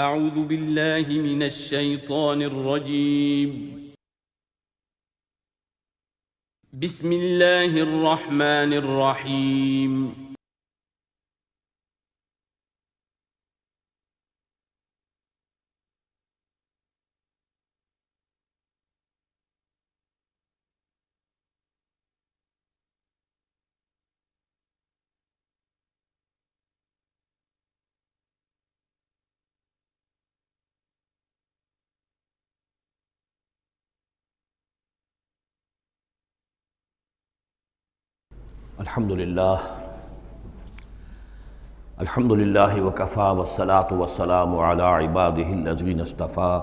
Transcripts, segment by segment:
اعوذ باللہ من الشیطان الرجیم بسم اللہ الرحمن الرحیم الحمدللہ وکفی والصلاة والسلام علی عبادہ الذین اصطفیٰ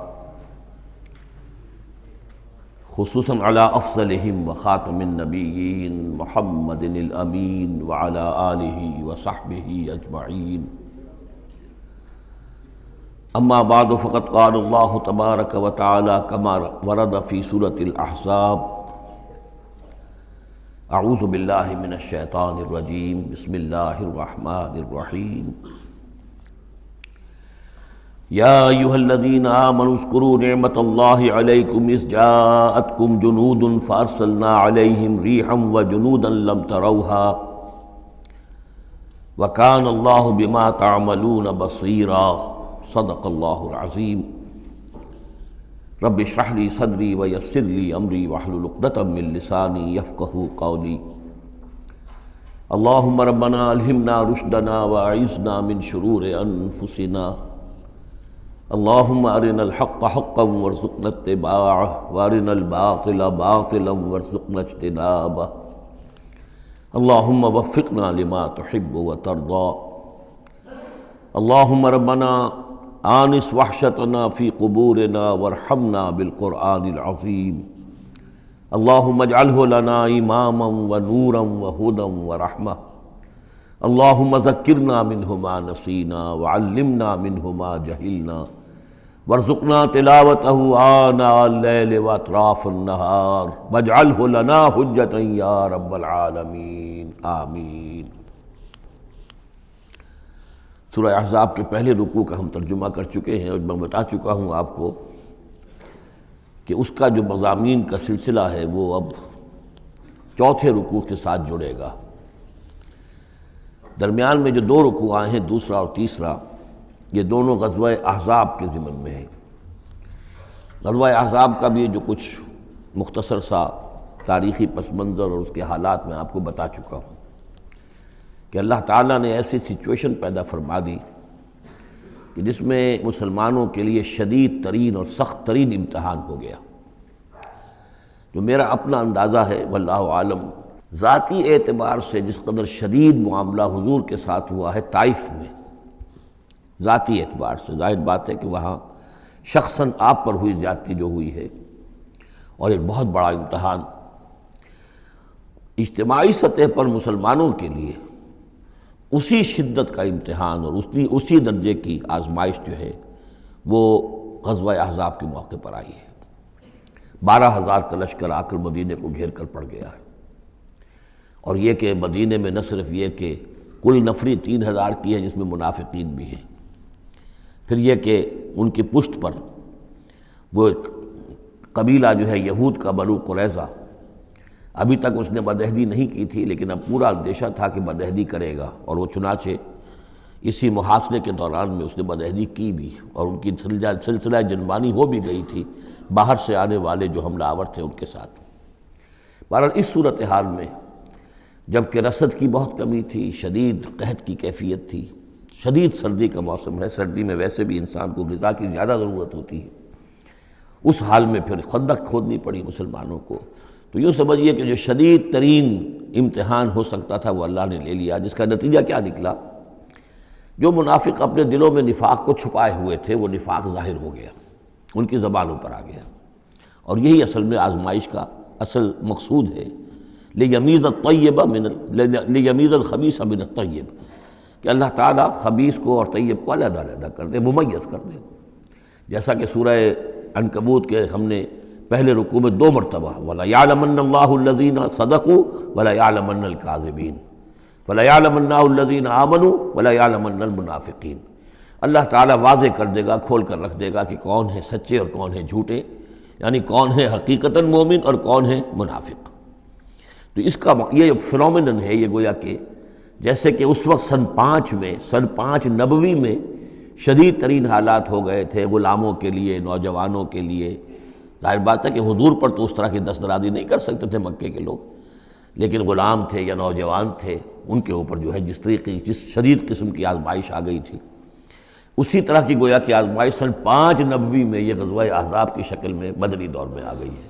خصوصاً علی افضلہم وخاتم النبیین محمد الامین وعلی آلہ وصحبہ اجمعین اما بعد فقد قال اللہ تبارک وتعالی کما ورد فی سورة الاحزاب اعوذ باللہ من الشیطان الرجیم بسم اللہ الرحمن الرحیم یا ایہا الذین آمنوا اذکروا نعمت اللہ علیکم اذ جاءتکم جنود فارسلنا علیہم ریحا وجنودا لم تروها وکان اللہ بما تعملون بصیرا صدق اللہ العظیم رب اشرح لی صدری ویسر لی امری واحلل عقدۃ من لسانی یفقہوا قولی اللہم ربنا الہمنا رشدنا واعذنا من شرور انفسنا اللہم ارنا الحق حقا وارزقنا اتباعہ وارنا الباطل باطلا وارزقنا اجتنابہ اللہم وفقنا لما تحب وترضى اللہم ربنا آنس وحشتنا فی قبورنا وارحمنا بالقرآن العظیم اللہم اجعلہ لنا اماما ونورا وہدا ورحمہ اللہم ذکرنا منہ ما نسینا وعلمنا منہ ما جہلنا وارزقنا تلاوتہ آناء اللیل واطراف النہار واجعلہ لنا حجتا یا رب العالمین آمین۔ سورہ احزاب کے پہلے رکوع کا ہم ترجمہ کر چکے ہیں اور میں بتا چکا ہوں آپ کو کہ اس کا جو مضامین کا سلسلہ ہے وہ اب چوتھے رکوع کے ساتھ جڑے گا۔ درمیان میں جو دو رکوع آئے ہیں دوسرا اور تیسرا، یہ دونوں غزوہ احزاب کے ضمن میں ہیں۔ غزوہ احزاب کا بھی جو کچھ مختصر سا تاریخی پس منظر اور اس کے حالات میں آپ کو بتا چکا ہوں کہ اللہ تعالیٰ نے ایسی سچویشن پیدا فرما دی کہ جس میں مسلمانوں کے لیے شدید ترین اور سخت ترین امتحان ہو گیا۔ جو میرا اپنا اندازہ ہے واللہ عالم، ذاتی اعتبار سے جس قدر شدید معاملہ حضور کے ساتھ ہوا ہے طائف میں، ذاتی اعتبار سے ظاہر بات ہے کہ وہاں شخصاً آپ پر ہوئی زیادتی جو ہوئی ہے، اور ایک بہت بڑا امتحان اجتماعی سطح پر مسلمانوں کے لیے اسی شدت کا امتحان اور اسی درجے کی آزمائش جو ہے وہ غزوہ احزاب کے موقع پر آئی ہے۔ 12,000 کا لشکر آ کر مدینے کو گھیر کر پڑ گیا ہے، اور یہ کہ مدینے میں نہ صرف یہ کہ کل نفری 3,000 کی ہے جس میں منافقین بھی ہیں، پھر یہ کہ ان کی پشت پر وہ ایک قبیلہ جو ہے یہود کا بنو قریظہ، ابھی تک اس نے بدعہدی نہیں کی تھی لیکن اب پورا اندیشہ تھا کہ بدعہدی کرے گا، اور وہ چنانچہ اسی محاصرے کے دوران میں اس نے بدعہدی کی بھی، اور ان کی سلسلہ جنبانی ہو بھی گئی تھی باہر سے آنے والے جو حملہ آور تھے ان کے ساتھ۔ بہرحال اس صورتحال میں جبکہ رسد کی بہت کمی تھی، شدید قحط کی کیفیت تھی، شدید سردی کا موسم ہے، سردی میں ویسے بھی انسان کو غذا کی زیادہ ضرورت ہوتی ہے، اس حال میں پھر خندق کھودنی پڑی مسلمانوں کو۔ تو یوں سمجھیے کہ جو شدید ترین امتحان ہو سکتا تھا وہ اللہ نے لے لیا، جس کا نتیجہ کیا نکلا؟ جو منافق اپنے دلوں میں نفاق کو چھپائے ہوئے تھے وہ نفاق ظاہر ہو گیا، ان کی زبانوں پر آ گیا، اور یہی اصل میں آزمائش کا اصل مقصود ہے، لیمیز الخبیث من الطیب، کہ اللہ تعالیٰ خبیث کو اور طیب کو علیحدہ علیحدہ کر دے، ممیز کر دے۔ جیسا کہ سورہ عنکبوت کے ہم نے پہلے رکوع میں 2 مرتبہ وَلَيَعْلَمَنَّ اللَّهُ الَّذِينَ صَدَقُوا وَلَيَعْلَمَنَّ الْكَاذِبِينَ وَلَيَعْلَمَنَّ الَّذِينَ آمَنُوا وَلَيَعْلَمَنَّ الْمُنَافِقِينَ، اللہ تعالیٰ واضح کر دے گا، کھول کر رکھ دے گا کہ کون ہے سچے اور کون ہے جھوٹے، یعنی کون ہے حقیقتاً مومن اور کون ہے منافق۔ تو اس کا یہ فنومینن ہے، یہ گویا کہ جیسے کہ اس وقت سن 5 نبوی میں شدید ترین حالات ہو گئے تھے غلاموں کے لیے، نوجوانوں کے لیے۔ ظاہر بات ہے کہ حضور پر تو اس طرح کی دست درازی نہیں کر سکتے تھے مکے کے لوگ، لیکن غلام تھے یا نوجوان تھے، ان کے اوپر جو ہے جس شدید قسم کی آزمائش آ گئی تھی، اسی طرح کی گویا کہ آزمائش سن 5 نبوی میں یہ غزوہ احزاب کی شکل میں مدنی دور میں آ گئی ہے۔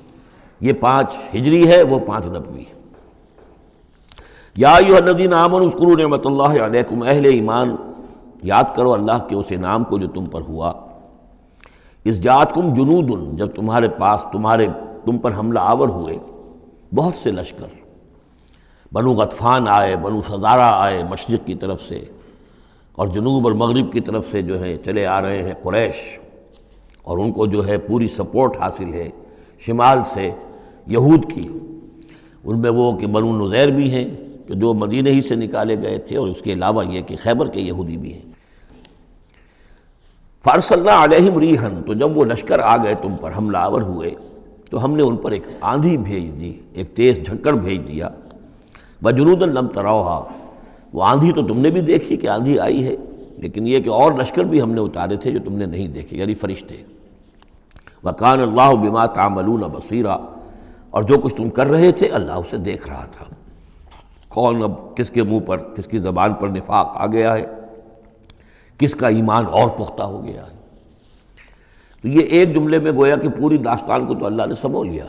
یہ 5 ہجری ہے، وہ 5 نبوی ہے۔ یا ایھا الذین آمنوا اذکروا نعمت اللہ علیکم، اہل ایمان یاد کرو اللہ کے اس انعام کو جو تم پر ہوا۔ اذ جاءتکم جنود، جب تمہارے پاس تم پر حملہ آور ہوئے بہت سے لشکر، بنو غطفان آئے، بنو فزارہ آئے مشرق کی طرف سے، اور جنوب اور مغرب کی طرف سے جو ہے چلے آ رہے ہیں قریش، اور ان کو جو ہے پوری سپورٹ حاصل ہے شمال سے یہود کی، ان میں وہ کہ بنو نذیر بھی ہیں کہ جو مدینہ ہی سے نکالے گئے تھے، اور اس کے علاوہ یہ کہ خیبر کے یہودی بھی ہیں۔ فارسلنا علیہم ریحًا، تو جب وہ لشکر آ گئے تم پر حملہ آور ہوئے تو ہم نے ان پر ایک آندھی بھیج دی، ایک تیز جھکڑ بھیج دیا۔ وجنودا لم تروہا، وہ آندھی تو تم نے بھی دیکھی کہ آندھی آئی ہے، لیکن یہ کہ اور لشکر بھی ہم نے اتارے تھے جو تم نے نہیں دیکھے، یعنی فرشتے۔ وکان اللہ بما تعملون بصیرا، اور جو کچھ تم کر رہے تھے اللہ اسے دیکھ رہا تھا۔ کون اب کس کے منہ پر، کس کی زبان پر نفاق آ گیا ہے، کس کا ایمان اور پختہ ہو گیا ہے۔ تو یہ ایک جملے میں گویا کہ پوری داستان کو تو اللہ نے سمو لیا۔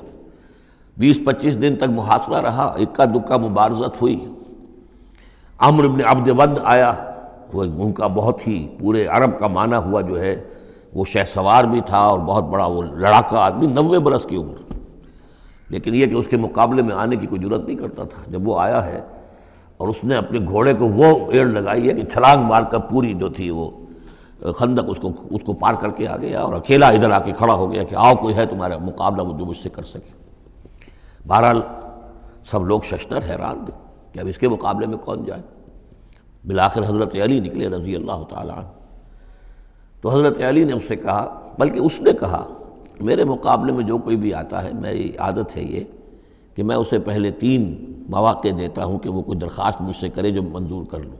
20-25 دن تک محاصرہ رہا، اکا دکا مبارزت ہوئی۔ عمرو بن عبد ود آیا، وہ ان کا بہت ہی پورے عرب کا معنی ہوا جو ہے، وہ شہ سوار بھی تھا اور بہت بڑا وہ لڑاکا آدمی، 90 برس کی عمر، لیکن یہ کہ اس کے مقابلے میں آنے کی کوئی جرت نہیں کرتا تھا۔ جب وہ آیا ہے اور اس نے اپنے گھوڑے کو وہ ایڑ لگائی ہے کہ چھلانگ مار کر پوری جو تھی وہ خندق اس کو پار کر کے آ گیا، اور اکیلا ادھر آ کے کھڑا ہو گیا کہ آؤ کوئی ہے تمہارا مقابلہ وہ جو مجھ سے کر سکے۔ بہرحال سب لوگ ششدر حیران کہ اب اس کے مقابلے میں کون جائے۔ بالآخر حضرت علی نکلے رضی اللہ تعالیٰ عنہ، تو حضرت علی نے اس سے کہا، بلکہ اس نے کہا میرے مقابلے میں جو کوئی بھی آتا ہے، میری عادت ہے یہ کہ میں اسے پہلے 3 مواقع دیتا ہوں کہ وہ کوئی درخواست مجھ سے کرے جو منظور کر لوں۔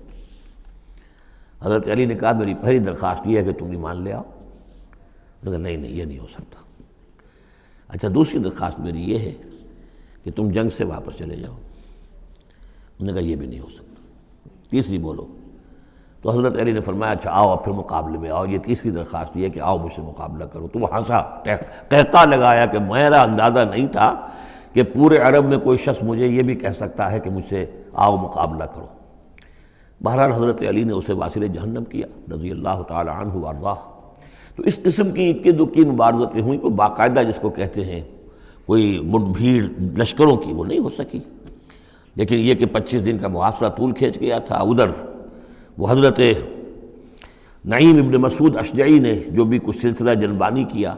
حضرت علی نے کہا میری پہلی درخواست یہ ہے کہ تم ایمان لے آؤ۔ انہوں نے کہا نہیں یہ نہیں ہو سکتا۔ اچھا دوسری درخواست میری یہ ہے کہ تم جنگ سے واپس چلے جاؤ۔ انہوں نے کہا یہ بھی نہیں ہو سکتا۔ تیسری بولو۔ تو حضرت علی نے فرمایا اچھا آؤ اب پھر مقابلے میں آؤ، یہ تیسری درخواست یہ ہے کہ آؤ مجھ سے مقابلہ کرو۔ تو وہ ہنسا، قہقہ لگایا کہ میرا اندازہ نہیں تھا کہ پورے عرب میں کوئی شخص مجھے یہ بھی کہہ سکتا ہے کہ مجھ سے آؤ مقابلہ کرو۔ بہرحال حضرت علی نے اسے واصل جہنم کیا رضی اللہ تعالی عنہ وارضاہ۔ تو اس قسم کی اکی دکی مبارزتیں ہوئیں، کوئی باقاعدہ جس کو کہتے ہیں کوئی مٹ بھیڑ لشکروں کی وہ نہیں ہو سکی، لیکن یہ کہ 25 دن کا محاصرہ طول کھینچ گیا تھا۔ ادھر وہ حضرت نعیم ابن مسعود اشجعی نے جو بھی کچھ سلسلہ جنبانی کیا،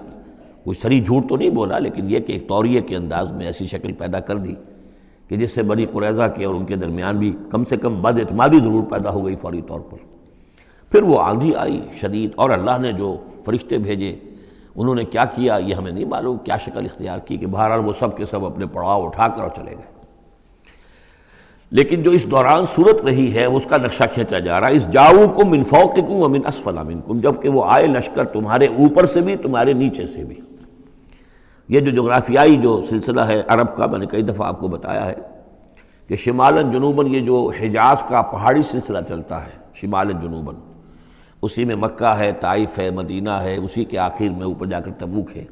کوئی سری جھوٹ تو نہیں بولا، لیکن یہ کہ ایک توریے کے انداز میں ایسی شکل پیدا کر دی کہ جس سے بنی قریظہ کے اور ان کے درمیان بھی کم سے کم بد اعتمادی ضرور پیدا ہو گئی فوری طور پر۔ پھر وہ آندھی آئی شدید، اور اللہ نے جو فرشتے بھیجے انہوں نے کیا کیا یہ ہمیں نہیں معلوم، کیا شکل اختیار کی، کہ بہرحال وہ سب کے سب اپنے پڑاؤ اٹھا کر اور چلے گئے۔ لیکن جو اس دوران صورت رہی ہے اس کا نقشہ کھینچا جا رہا ہے۔ اس جاؤکم من فوقکم ومن اسفل منکم، جب کہ وہ آئے لشکر تمہارے اوپر سے بھی تمہارے نیچے سے بھی۔ یہ جو جغرافیائی جو سلسلہ ہے عرب کا، میں نے کئی دفعہ آپ کو بتایا ہے کہ شمالاً جنوباً یہ جو حجاز کا پہاڑی سلسلہ چلتا ہے شمالاً جنوباً، اسی میں مکہ ہے، طائف ہے، مدینہ ہے، اسی کے آخر میں اوپر جا کر تبوک ہے۔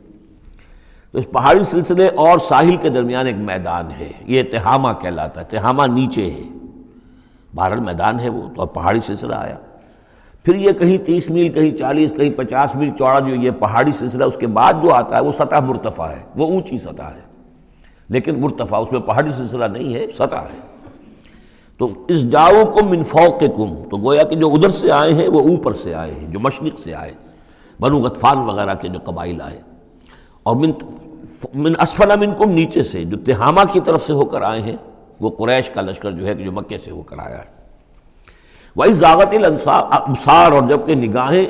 تو اس پہاڑی سلسلے اور ساحل کے درمیان ایک میدان ہے، یہ تہامہ کہلاتا ہے۔ تہامہ نیچے ہے، بہرحال میدان ہے وہ، تو اب پہاڑی سلسلہ آیا۔ پھر یہ کہیں 30 میل، کہیں 40، کہیں 50 میل چوڑا جو یہ پہاڑی سلسلہ، اس کے بعد جو آتا ہے وہ سطح مرتفع ہے، وہ اونچی سطح ہے، لیکن مرتفع اس میں پہاڑی سلسلہ نہیں ہے، سطح ہے۔ تو اس جاؤکم من فوقکم، تو گویا کہ جو ادھر سے آئے ہیں وہ اوپر سے آئے ہیں، جو مشرق سے آئے، بنو غطفان وغیرہ کے جو قبائل آئے، اور من اسفل منکم نیچے سے جو تہامہ کی طرف سے ہو کر آئے ہیں وہ قریش کا لشکر جو ہے کہ جو مکے سے ہو کر آیا ہے۔ وَإِذْ زَاغَتِ الْأَبْصَارُ، اور جب کہ نگاہیں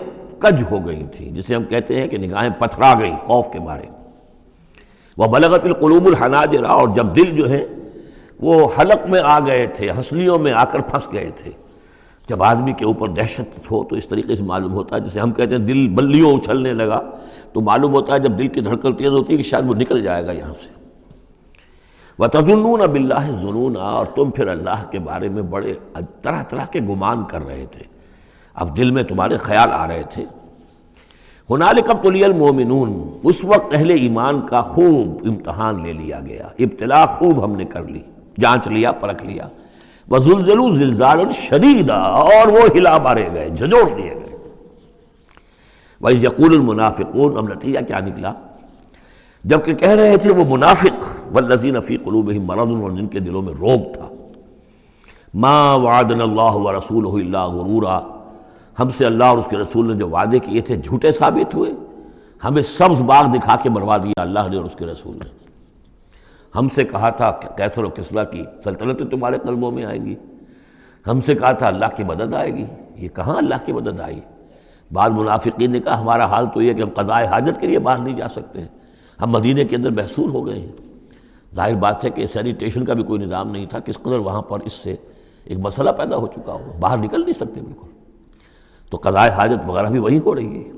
کج ہو گئی تھیں، جسے ہم کہتے ہیں کہ نگاہیں پتھرا گئیں خوف کے مارے. وَبَلَغَتِ الْقُلُوبُ الْحَنَاجِرَ، اور جب دل جو ہے وہ حلق میں آ گئے تھے، ہنسلیوں میں آ کر پھنس گئے تھے. جب آدمی کے اوپر دہشت ہو تو اس طریقے سے معلوم ہوتا ہے، جسے ہم کہتے ہیں دل بلیوں اچھلنے لگا، تو معلوم ہوتا ہے جب دل کی دھڑکن تیز ہوتی ہے کہ شاید وہ نکل جائے گا یہاں سے. وَتَظُنُّونَ بِاللَّهِ الظُّنُونَ، اور تم پھر اللہ کے بارے میں بڑے طرح طرح کے گمان کر رہے تھے، اب دل میں تمہارے خیال آ رہے تھے. ہنالک ابتلی المؤمنون، اس وقت اہل ایمان کا خوب امتحان لے لیا گیا، ابتلا خوب ہم نے کر لی، جانچ لیا، پرکھ لیا. وزلزلوا زلزالا شدیدا، اور وہ ہلا مارے گئے، جھنجھوڑ دیے گئے. وَإِذْ يَقُولُ الْمُنَافِقُونَ، اب نتیجہ کیا نکلا؟ جبکہ کہہ رہے تھے وہ منافق، والذین فی قلوبہم مرض، اور جن کے دلوں میں روگ تھا، ما وعدنا اللہ ورسولہ الا غرورا، ہم سے اللہ اور اس کے رسول نے جو وعدے کیے تھے جھوٹے ثابت ہوئے. ہمیں سبز باغ دکھا کے مروا دیا اللہ نے اور اس کے رسول نے. ہم سے کہا تھا کیسر و کسریٰ کی سلطنتیں تمہارے قلبوں میں آئیں گی، ہم سے کہا تھا اللہ کی مدد آئے گی. یہ کہاں اللہ کی مدد آئی؟ بعض منافقین نے کہا ہمارا حال تو یہ کہ ہم قضائے حاجت کے لیے باہر نہیں جا سکتے ہیں، ہم مدینے کے اندر محصور ہو گئے ہیں. ظاہر بات ہے کہ سینیٹیشن کا بھی کوئی نظام نہیں تھا، کس قدر وہاں پر اس سے ایک مسئلہ پیدا ہو چکا ہو، باہر نکل نہیں سکتے بالکل. تو قضائے حاجت وغیرہ بھی وہیں ہو رہی ہے.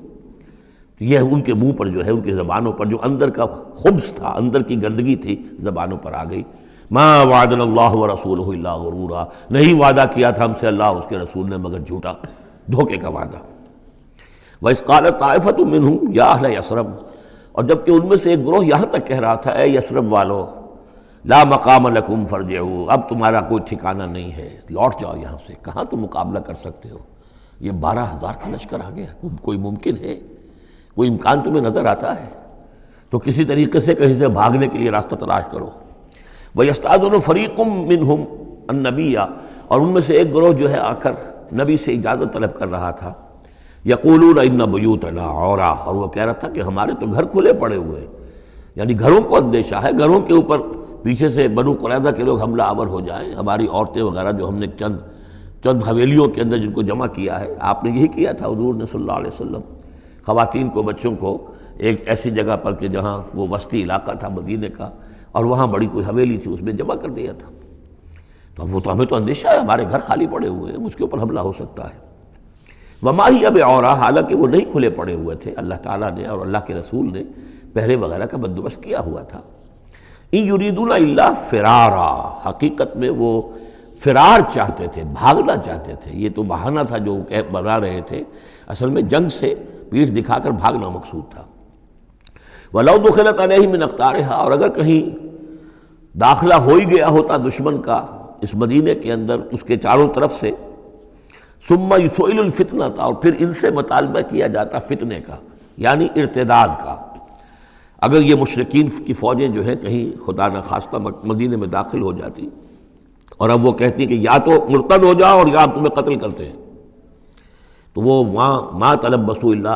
یہ ان کے منہ پر جو ہے، ان کی زبانوں پر جو اندر کا خبث تھا، اندر کی گندگی تھی، زبانوں پر آ گئی. ما وعدنا اللہ ورسولہ الا غرورا، نہیں وعدہ کیا تھا ہم سے اللہ اور اس کے رسول نے مگر جھوٹا، دھوکے کا وعدہ. وَإِذْ قَالَتْ طَائِفَةٌ مِّنْهُمْ يَا أَهْلَ يَثْرِبَ، اور جبکہ ان میں سے ایک گروہ یہاں تک کہہ رہا تھا اے یثرب والو، لا مقام لکم فارجعوا، اب تمہارا کوئی ٹھکانہ نہیں ہے، لوٹ جاؤ یہاں سے، کہاں تم مقابلہ کر سکتے ہو؟ یہ 12,000 کا لشکر آ گیا، کوئی ممکن ہے؟ کوئی امکان تمہیں نظر آتا ہے؟ تو کسی طریقے سے کہیں سے بھاگنے کے لیے راستہ تلاش کرو. وَيَسْتَأْذِنُ فَرِيقٌ مِّنْهُمْ النَّبِيَّ، اور ان میں سے ایک گروہ جو ہے آ کر نبی سے اجازت طلب کر رہا تھا. یقولون ان بیوتنا عورا، اور وہ کہہ رہا تھا کہ ہمارے تو گھر کھلے پڑے ہوئے ہیں، یعنی گھروں کو اندیشہ ہے، گھروں کے اوپر پیچھے سے بنو قریظہ کے لوگ حملہ آور ہو جائیں، ہماری عورتیں وغیرہ جو ہم نے چند حویلیوں کے اندر جن کو جمع کیا ہے. آپ نے یہی کیا تھا حضور نے صلی اللہ علیہ وسلم، خواتین کو بچوں کو ایک ایسی جگہ پر کہ جہاں وہ وسطی علاقہ تھا مدینے کا، اور وہاں بڑی کوئی حویلی تھی، اس میں جمع کر دیا تھا. تو اب وہ تو ہمیں تو اندیشہ ہے، ہمارے گھر خالی پڑے ہوئے ہیں، اس کے اوپر حملہ ہو سکتا ہے. وما ہی اب عورا، حالانکہ وہ نہیں کھلے پڑے ہوئے تھے، اللہ تعالیٰ نے اور اللہ کے رسول نے پہرے وغیرہ کا بندوبست کیا ہوا تھا. ان یریدون الا فرارا، حقیقت میں وہ فرار چاہتے تھے، بھاگنا چاہتے تھے. یہ تو بہانہ تھا جو بنا رہے تھے، اصل میں جنگ سے پیٹھ دکھا کر بھاگنا مقصود تھا. وَلَوْ دُخِلَتْ عَلَيْهِمْ مِنْ أَقْطَارِهَا، اور اگر کہیں داخلہ ہو ہی گیا ہوتا دشمن کا اس مدینے کے اندر، اس کے چاروں طرف سے، ثُمَّ يُسْئِلُ الْفِتْنَةَ، اور پھر ان سے مطالبہ کیا جاتا فتنے کا، یعنی ارتداد کا. اگر یہ مشرکین کی فوجیں جو ہیں کہیں خدا نخواستہ مدینے میں داخل ہو جاتی اور اب وہ کہتی کہ یا تو مرتد ہو جاؤ اور یا ہم تمہیں قتل کرتے ہیں، تو وہ ما تلبسوا الا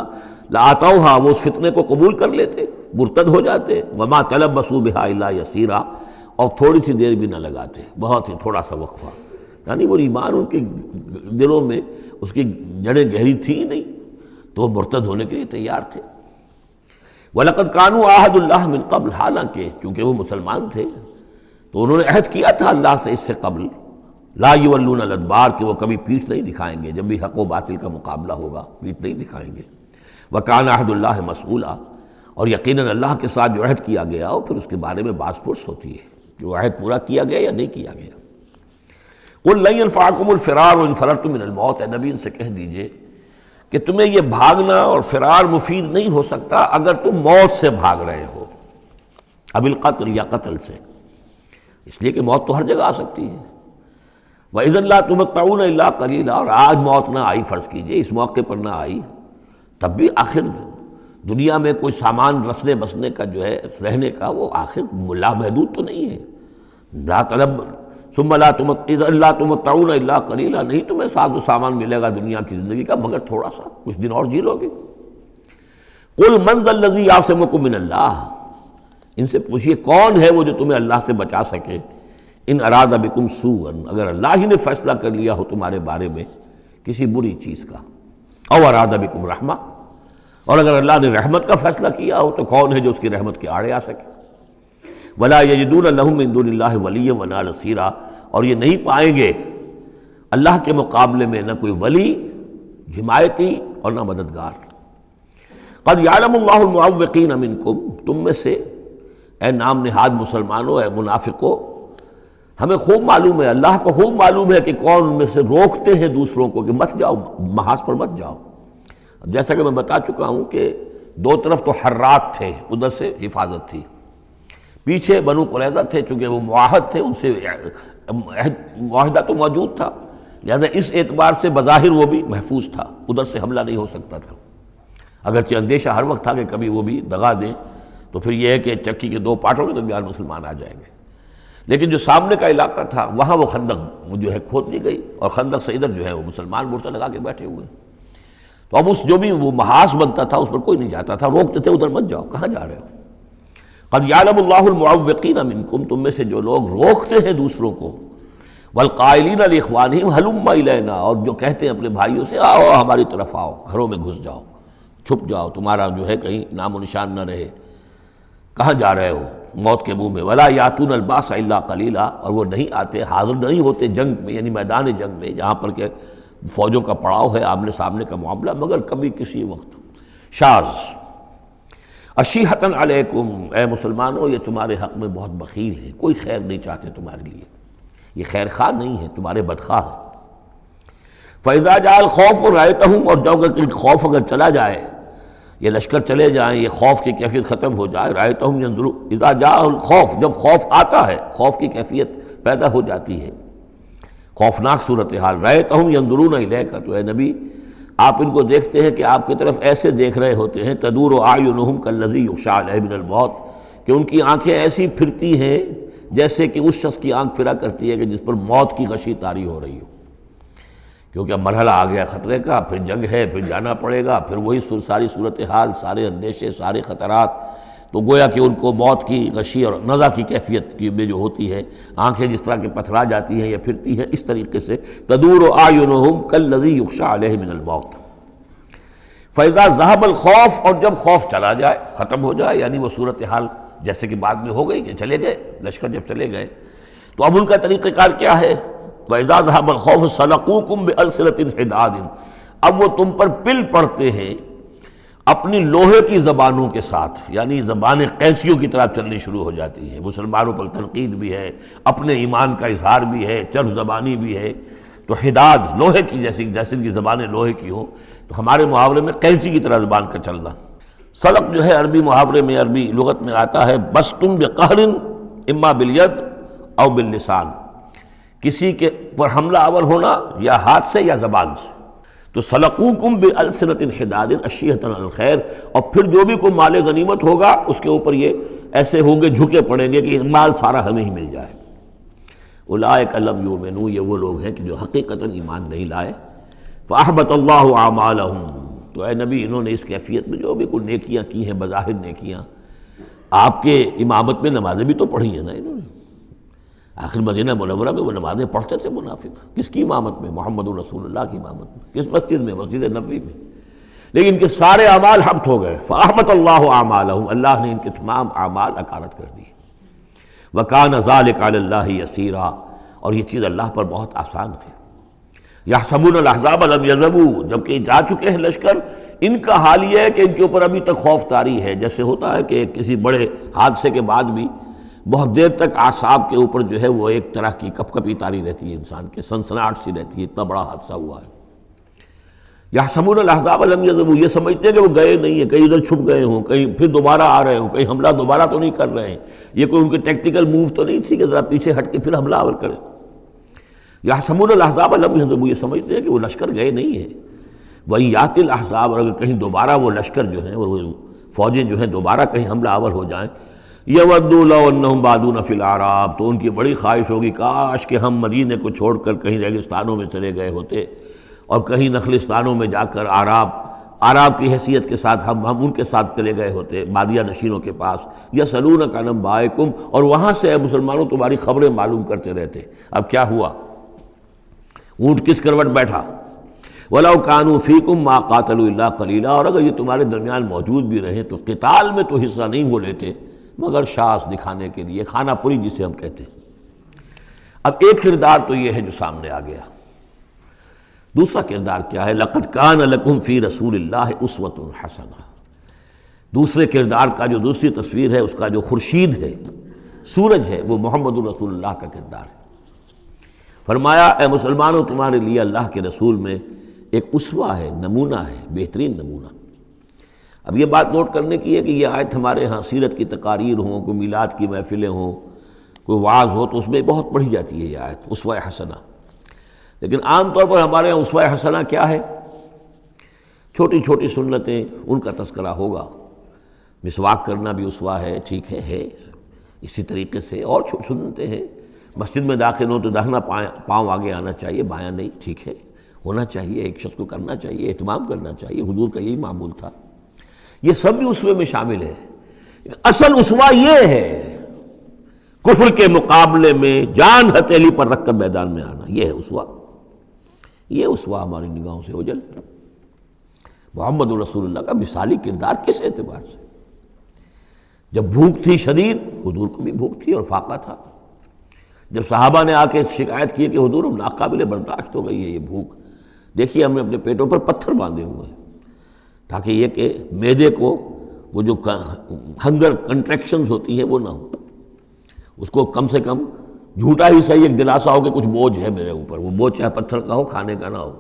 لآتوها، وہ اس فتنے کو قبول کر لیتے، مرتد ہو جاتے. وما تلبسوا بها الا یسیرا، اور تھوڑی سی دیر بھی نہ لگاتے، بہت ہی تھوڑا سا وقفہ. یعنی وہ ایمان ان کے دلوں میں اس کی جڑیں گہری تھی ہی نہیں، تو وہ مرتد ہونے کے لیے تیار تھے. وَلَقَدْ كَانُوا عَاهَدُوا اللَّهِ مِنْ قَبْلُ، حالانکہ چونکہ وہ مسلمان تھے تو انہوں نے عہد کیا تھا اللہ سے اس سے قبل، لا یولون الادبار، کہ وہ کبھی پیٹھ نہیں دکھائیں گے، جب بھی حق و باطل کا مقابلہ ہوگا پیٹھ نہیں دکھائیں گے. وَكَانَ عَهْدُ اللَّهِ مَسْئُولًا، اور یقیناً اللہ کے ساتھ جو عہد کیا گیا اور پھر اس کے بارے میں باز پرس ہوتی ہے کہ وہ عہد پورا کیا گیا یا نہیں کیا گیا. قُلْ لَن يَنْفَعَكُمُ الْفِرَارُ إِنْ فَرَرْتُم مِّنَ الْمَوْتِ، اے نبی ان سے کہہ دیجئے کہ تمہیں یہ بھاگنا اور فرار مفید نہیں ہو سکتا اگر تم موت سے بھاگ رہے ہو، اب القتل یا قتل سے، اس لیے کہ موت تو ہر جگہ آ سکتی ہے. وَإِذًا لَا تُمَتَّعُونَ إِلَّا قَلِيلًا، اور آج موت نہ آئی، فرض کیجئے اس موقع پر نہ آئی، تب بھی آخر دنیا میں کوئی سامان رسنے بسنے کا جو ہے رہنے کا وہ آخر لامحدود تو نہیں ہے. لا طلب ثم لا تمتعون الا قلیلا، نہیں تمہیں ساز و سامان ملے گا دنیا کی زندگی کا مگر تھوڑا سا، کچھ دن اور جی لو گے. قل من ذا الذی یعصمکم من اللہ، ان سے پوچھئے کون ہے وہ جو تمہیں اللہ سے بچا سکے. ان اراد بکم سوءا، اگر اللہ ہی نے فیصلہ کر لیا ہو تمہارے بارے میں کسی بری چیز کا، او اراد بکم رحمہ، اور اگر اللہ نے رحمت کا فیصلہ کیا ہو تو کون ہے جو اس کی رحمت کے آڑے آ سکے؟ وَلَا يَجِدُونَ لَهُم مِّن دُونِ اللَّهِ وَلِيًّا وَلَا نَصِيرًا، اور یہ نہیں پائیں گے اللہ کے مقابلے میں نہ کوئی ولی، حمایتی اور نہ مددگار۔ قَدْ يَعْلَمُ اللَّهُ الْمُعَوِّقِينَ مِنكُمْ، تم میں سے اے نام نہاد مسلمانوں، اے منافقوں، ہمیں خوب معلوم ہے، اللہ کو خوب معلوم ہے کہ کون ان میں سے روکتے ہیں دوسروں کو کہ مت جاؤ، محاذ پر مت جاؤ۔ جیسا کہ میں بتا چکا ہوں کہ دو طرف تو حرات تھے، ادھر سے حفاظت تھی، پیچھے بنو قریظہ تھے، چونکہ وہ معاہد تھے، ان سے معاہدہ تو موجود تھا، لہذا اس اعتبار سے بظاہر وہ بھی محفوظ تھا، ادھر سے حملہ نہیں ہو سکتا تھا، اگرچہ اندیشہ ہر وقت تھا کہ کبھی وہ بھی دغا دیں تو پھر یہ ہے کہ چکی کے دو پارٹوں کے درمیان مسلمان آ جائیں گے۔ لیکن جو سامنے کا علاقہ تھا وہاں وہ خندق جو ہے کھود دی گئی، اور خندق سے ادھر جو ہے وہ مسلمان مورچہ لگا کے بیٹھے ہوئے، تو اب اس جو بھی وہ محاذ بنتا تھا اس پر کوئی نہیں جاتا تھا، روکتے تھے ادھر مت جاؤ، کہاں جا رہے ہو؟ قد یعلم اللہ المعوقین منکم، تم میں سے جو لوگ روکتے ہیں دوسروں کو، والقائلین لاخوانہم ہلم الینا، اور جو کہتے ہیں اپنے بھائیوں سے آؤ ہماری طرف آؤ، گھروں میں گھس جاؤ، چھپ جاؤ، تمہارا جو ہے کہیں نام و نشان نہ رہے، کہاں جا رہے ہو موت کے منہ میں۔ ولا یاتون الباس الا قلیلا، اور وہ نہیں آتے، حاضر نہیں ہوتے جنگ میں، یعنی میدان جنگ میں جہاں پر کہ فوجوں کا پڑاؤ ہے، آمنے سامنے کا معاملہ، مگر کبھی کسی وقت۔ شاذ اشیحۃ علیکم، اے مسلمانوں یہ تمہارے حق میں بہت بخیل ہے، کوئی خیر نہیں چاہتے تمہارے لیے، یہ خیر خواہ نہیں ہے، تمہارے بدخواہ ہے۔ فَإِذَا جَاءَ الْخَوْفُ رَأَيْتَهُمْ، اور جب خوف اگر چلا جائے، یہ لشکر چلے جائیں، یہ خوف کی کیفیت ختم ہو جائے، رَأَيْتَهُمْ يَنظُرُونَ، اذا جاء الخوف، جب خوف آتا ہے، خوف کی کیفیت پیدا ہو جاتی ہے، خوفناک صورتحال، رَأَيْتَهُمْ يَنظُرُونَ إِلَيْكَ، تو اے نبی آپ ان کو دیکھتے ہیں کہ آپ کی طرف ایسے دیکھ رہے ہوتے ہیں، تدور اعینہم کالذی یغشی علیہ من الموت، کہ ان کی آنکھیں ایسی پھرتی ہیں جیسے کہ اس شخص کی آنکھ پھرا کرتی ہے کہ جس پر موت کی غشی طاری ہو رہی ہو، کیونکہ اب مرحلہ آ گیا خطرے کا، پھر جنگ ہے، پھر جانا پڑے گا، پھر وہی ساری صورتحال، سارے اندیشے، سارے خطرات، تو گویا کہ ان کو موت کی غشی اور نزع کی کیفیت کی میں جو ہوتی ہے، آنکھیں جس طرح کے پتھرا جاتی ہیں یا پھرتی ہیں، اس طریقے سے تدور اعینہم کالذی یغشی علیہ من الموت۔ فاذا ذهب الخوف، اور جب خوف چلا جائے، ختم ہو جائے، یعنی وہ صورتحال جیسے کہ بعد میں ہو گئی کہ چلے گئے لشکر، جب چلے گئے تو اب ان کا طریقہ کار کیا ہے؟ وَإِذَا ذَهَبَ الْخَوْفُ صَلَقُوكُمْ بِأَلْسِنَةٍ حِدَادٍ، اب وہ تم پر پل پڑتے ہیں اپنی لوہے کی زبانوں کے ساتھ، یعنی زبانیں قینچیوں کی طرح چلنی شروع ہو جاتی ہیں، مسلمانوں پر تنقید بھی ہے، اپنے ایمان کا اظہار بھی ہے، چرب زبانی بھی ہے، تو حداد لوہے کی جیسے ان کی زبانیں لوہے کی ہوں، تو ہمارے محاورے میں قینچی کی طرح زبان کا چلنا۔ سلق جو ہے عربی محاورے میں، عربی لغت میں آتا ہے بسطن بقہر اما بالید او باللسان، کسی کے پر حملہ آور ہونا یا ہاتھ سے یا زبان سے، تو سلقوکم بألسنۃ حداد اشیحۃ علی الخیر، اور پھر جو بھی کوئی مال غنیمت ہوگا اس کے اوپر یہ ایسے ہوں گے، جھکے پڑیں گے کہ مال سارا ہمیں ہی مل جائے۔ اولئک لم یؤمنوا، یہ وہ لوگ ہیں کہ جو حقیقتاً ایمان نہیں لائے۔ فاحبط اللہ اعمالہم، تو اے نبی انہوں نے اس کیفیت میں جو بھی کوئی نیکیاں کی ہیں، بظاہر نیکیاں، آپ کے امامت میں نمازیں بھی تو پڑھی ہیں نا انہوں نے، آخر مدینہ منورہ میں وہ نمازیں پڑھتے تھے منافق، کس کی امامت میں؟ محمد رسول اللہ کی امامت میں، کس مسجد میں؟ مسجد نبوی میں، لیکن ان کے سارے اعمال حبط ہو گئے۔ فاحبط اللہ اعمالہم، اللہ نے ان کے تمام اعمال اکارت کر دیے۔ وَكَانَ ذَلِكَ عَلَى اللَّهِ يَسِيرًا، اور یہ چیز اللہ پر بہت آسان ہے۔ يَحْسَبُونَ الْأَحْزَابَ لَمْ يَذْهَبُوا، جبکہ جا چکے ہیں لشکر، ان کا حال یہ ہے کہ ان کے اوپر ابھی تک خوف طاری ہے، جیسے ہوتا ہے کہ کسی بڑے حادثے کے بعد بھی بہت دیر تک اعصاب کے اوپر جو ہے وہ ایک طرح کی کپ کپی طاری رہتی ہے، انسان کے سنسناہٹ سی رہتی ہے، اتنا بڑا حادثہ ہوا ہے۔ يَحْسَبُونَ الْأَحْزَابَ لَمْ يَذْهَبُوا، یہ سمجھتے ہیں کہ وہ گئے نہیں ہیں، کہیں ادھر چھپ گئے ہوں، کہیں پھر دوبارہ آ رہے ہوں، کہیں حملہ دوبارہ تو نہیں کر رہے ہیں، یہ کوئی ان کی ٹیکٹیکل موو تو نہیں تھی کہ ذرا پیچھے ہٹ کے پھر حملہ آور کریں۔ يَحْسَبُونَ الْأَحْزَابَ لَمْ يَذْهَبُوا، یہ سمجھتے ہیں کہ وہ لشکر گئے نہیں ہیں۔ وَإِن يَأْتِ الْأَحْزَابُ، اور اگر کہیں دوبارہ وہ لشکر جو ہیں، وہ فوجیں جو ہیں دوبارہ کہیں حملہ آور ہو جائیں، يَوَدُّوا لَوْ أَنَّهُمْ بَادُونَ فِي الْأَعْرَابِ، تو ان کی بڑی خواہش ہوگی کاش کہ ہم مدینے کو چھوڑ کر کہیں ریگستانوں میں چلے گئے ہوتے، اور کہیں نخلستانوں میں جا کر عراب کی حیثیت کے ساتھ ہم ان کے ساتھ چلے گئے ہوتے، بادیہ نشینوں کے پاس۔ یسألونک عن انبائکم، اور وہاں سے اے مسلمانوں تمہاری خبریں معلوم کرتے رہتے، اب کیا ہوا، اونٹ کس کروٹ بیٹھا۔ وَلَوْ كَانُوا فِيكُمْ مَا قَاتَلُوا إِلَّا قَلِيلًا، اور اگر یہ تمہارے درمیان موجود بھی رہیں تو قتال میں تو حصہ نہیں وہ لیتے مگر شاس دکھانے کے لیے، خانہ پوری جسے ہم کہتے ہیں۔ اب ایک کردار تو یہ ہے جو سامنے آ گیا، دوسرا کردار کیا ہے؟ لَقَدْ كَانَ لَكُمْ فِي رَسُولِ اللَّهِ أُسْوَةٌ حَسَنَةٌ۔ دوسرے کردار کا جو دوسری تصویر ہے، اس کا جو خورشید ہے، سورج ہے، وہ محمد الرسول اللہ کا کردار ہے۔ فرمایا اے مسلمانوں، تمہارے لیے اللہ کے رسول میں ایک اسوہ ہے، نمونہ ہے، بہترین نمونہ۔ اب یہ بات نوٹ کرنے کی ہے کہ یہ آیت ہمارے ہاں سیرت کی تقاریر ہوں، کوئی میلاد کی محفلیں ہوں، کوئی وعظ ہو تو اس میں بہت پڑھی جاتی ہے یہ آیت اسوہ حسنہ، لیکن عام طور پر ہمارے ہاں اسوہ حسنہ کیا ہے؟ چھوٹی چھوٹی سنتیں، ان کا تذکرہ ہوگا۔ مسواک کرنا بھی اسوہ ہے، ٹھیک ہے اسی طریقے سے اور سنتیں ہیں۔ مسجد میں داخل ہو تو داہنا پاؤں آگے آنا چاہیے، بایاں نہیں، ٹھیک ہے، ہونا چاہیے، ایک شخص کو کرنا چاہیے، اہتمام کرنا چاہیے، حضور کا یہی معمول تھا۔ یہ سب بھی اسوے میں شامل ہے۔ اصل اسوہ یہ ہے کفر کے مقابلے میں جان ہتھیلی پر رکھ کر میدان میں آنا، یہ ہے اسوہ۔ یہ اسوہ ہماری نگاہوں سے اوجھل۔ محمد رسول اللہ کا مثالی کردار کس اعتبار سے؟ جب بھوک تھی شدید، حضور کو بھی بھوک تھی اور فاقہ تھا۔ جب صحابہ نے آ کے شکایت کی کہ حضور اب ناقابل برداشت ہو گئی ہے یہ بھوک، دیکھیے ہم نے اپنے پیٹوں پر پتھر باندھے ہوئے ہیں تاکہ یہ کہ معدے کو وہ جو ہنگر کنٹریکشنز ہوتی ہیں وہ نہ ہو، اس کو کم سے کم جھوٹا ہی صحیح ایک دلاسا ہو کہ کچھ بوجھ ہے میرے اوپر، وہ بوجھ چاہے پتھر کا ہو، کھانے کا نہ ہو۔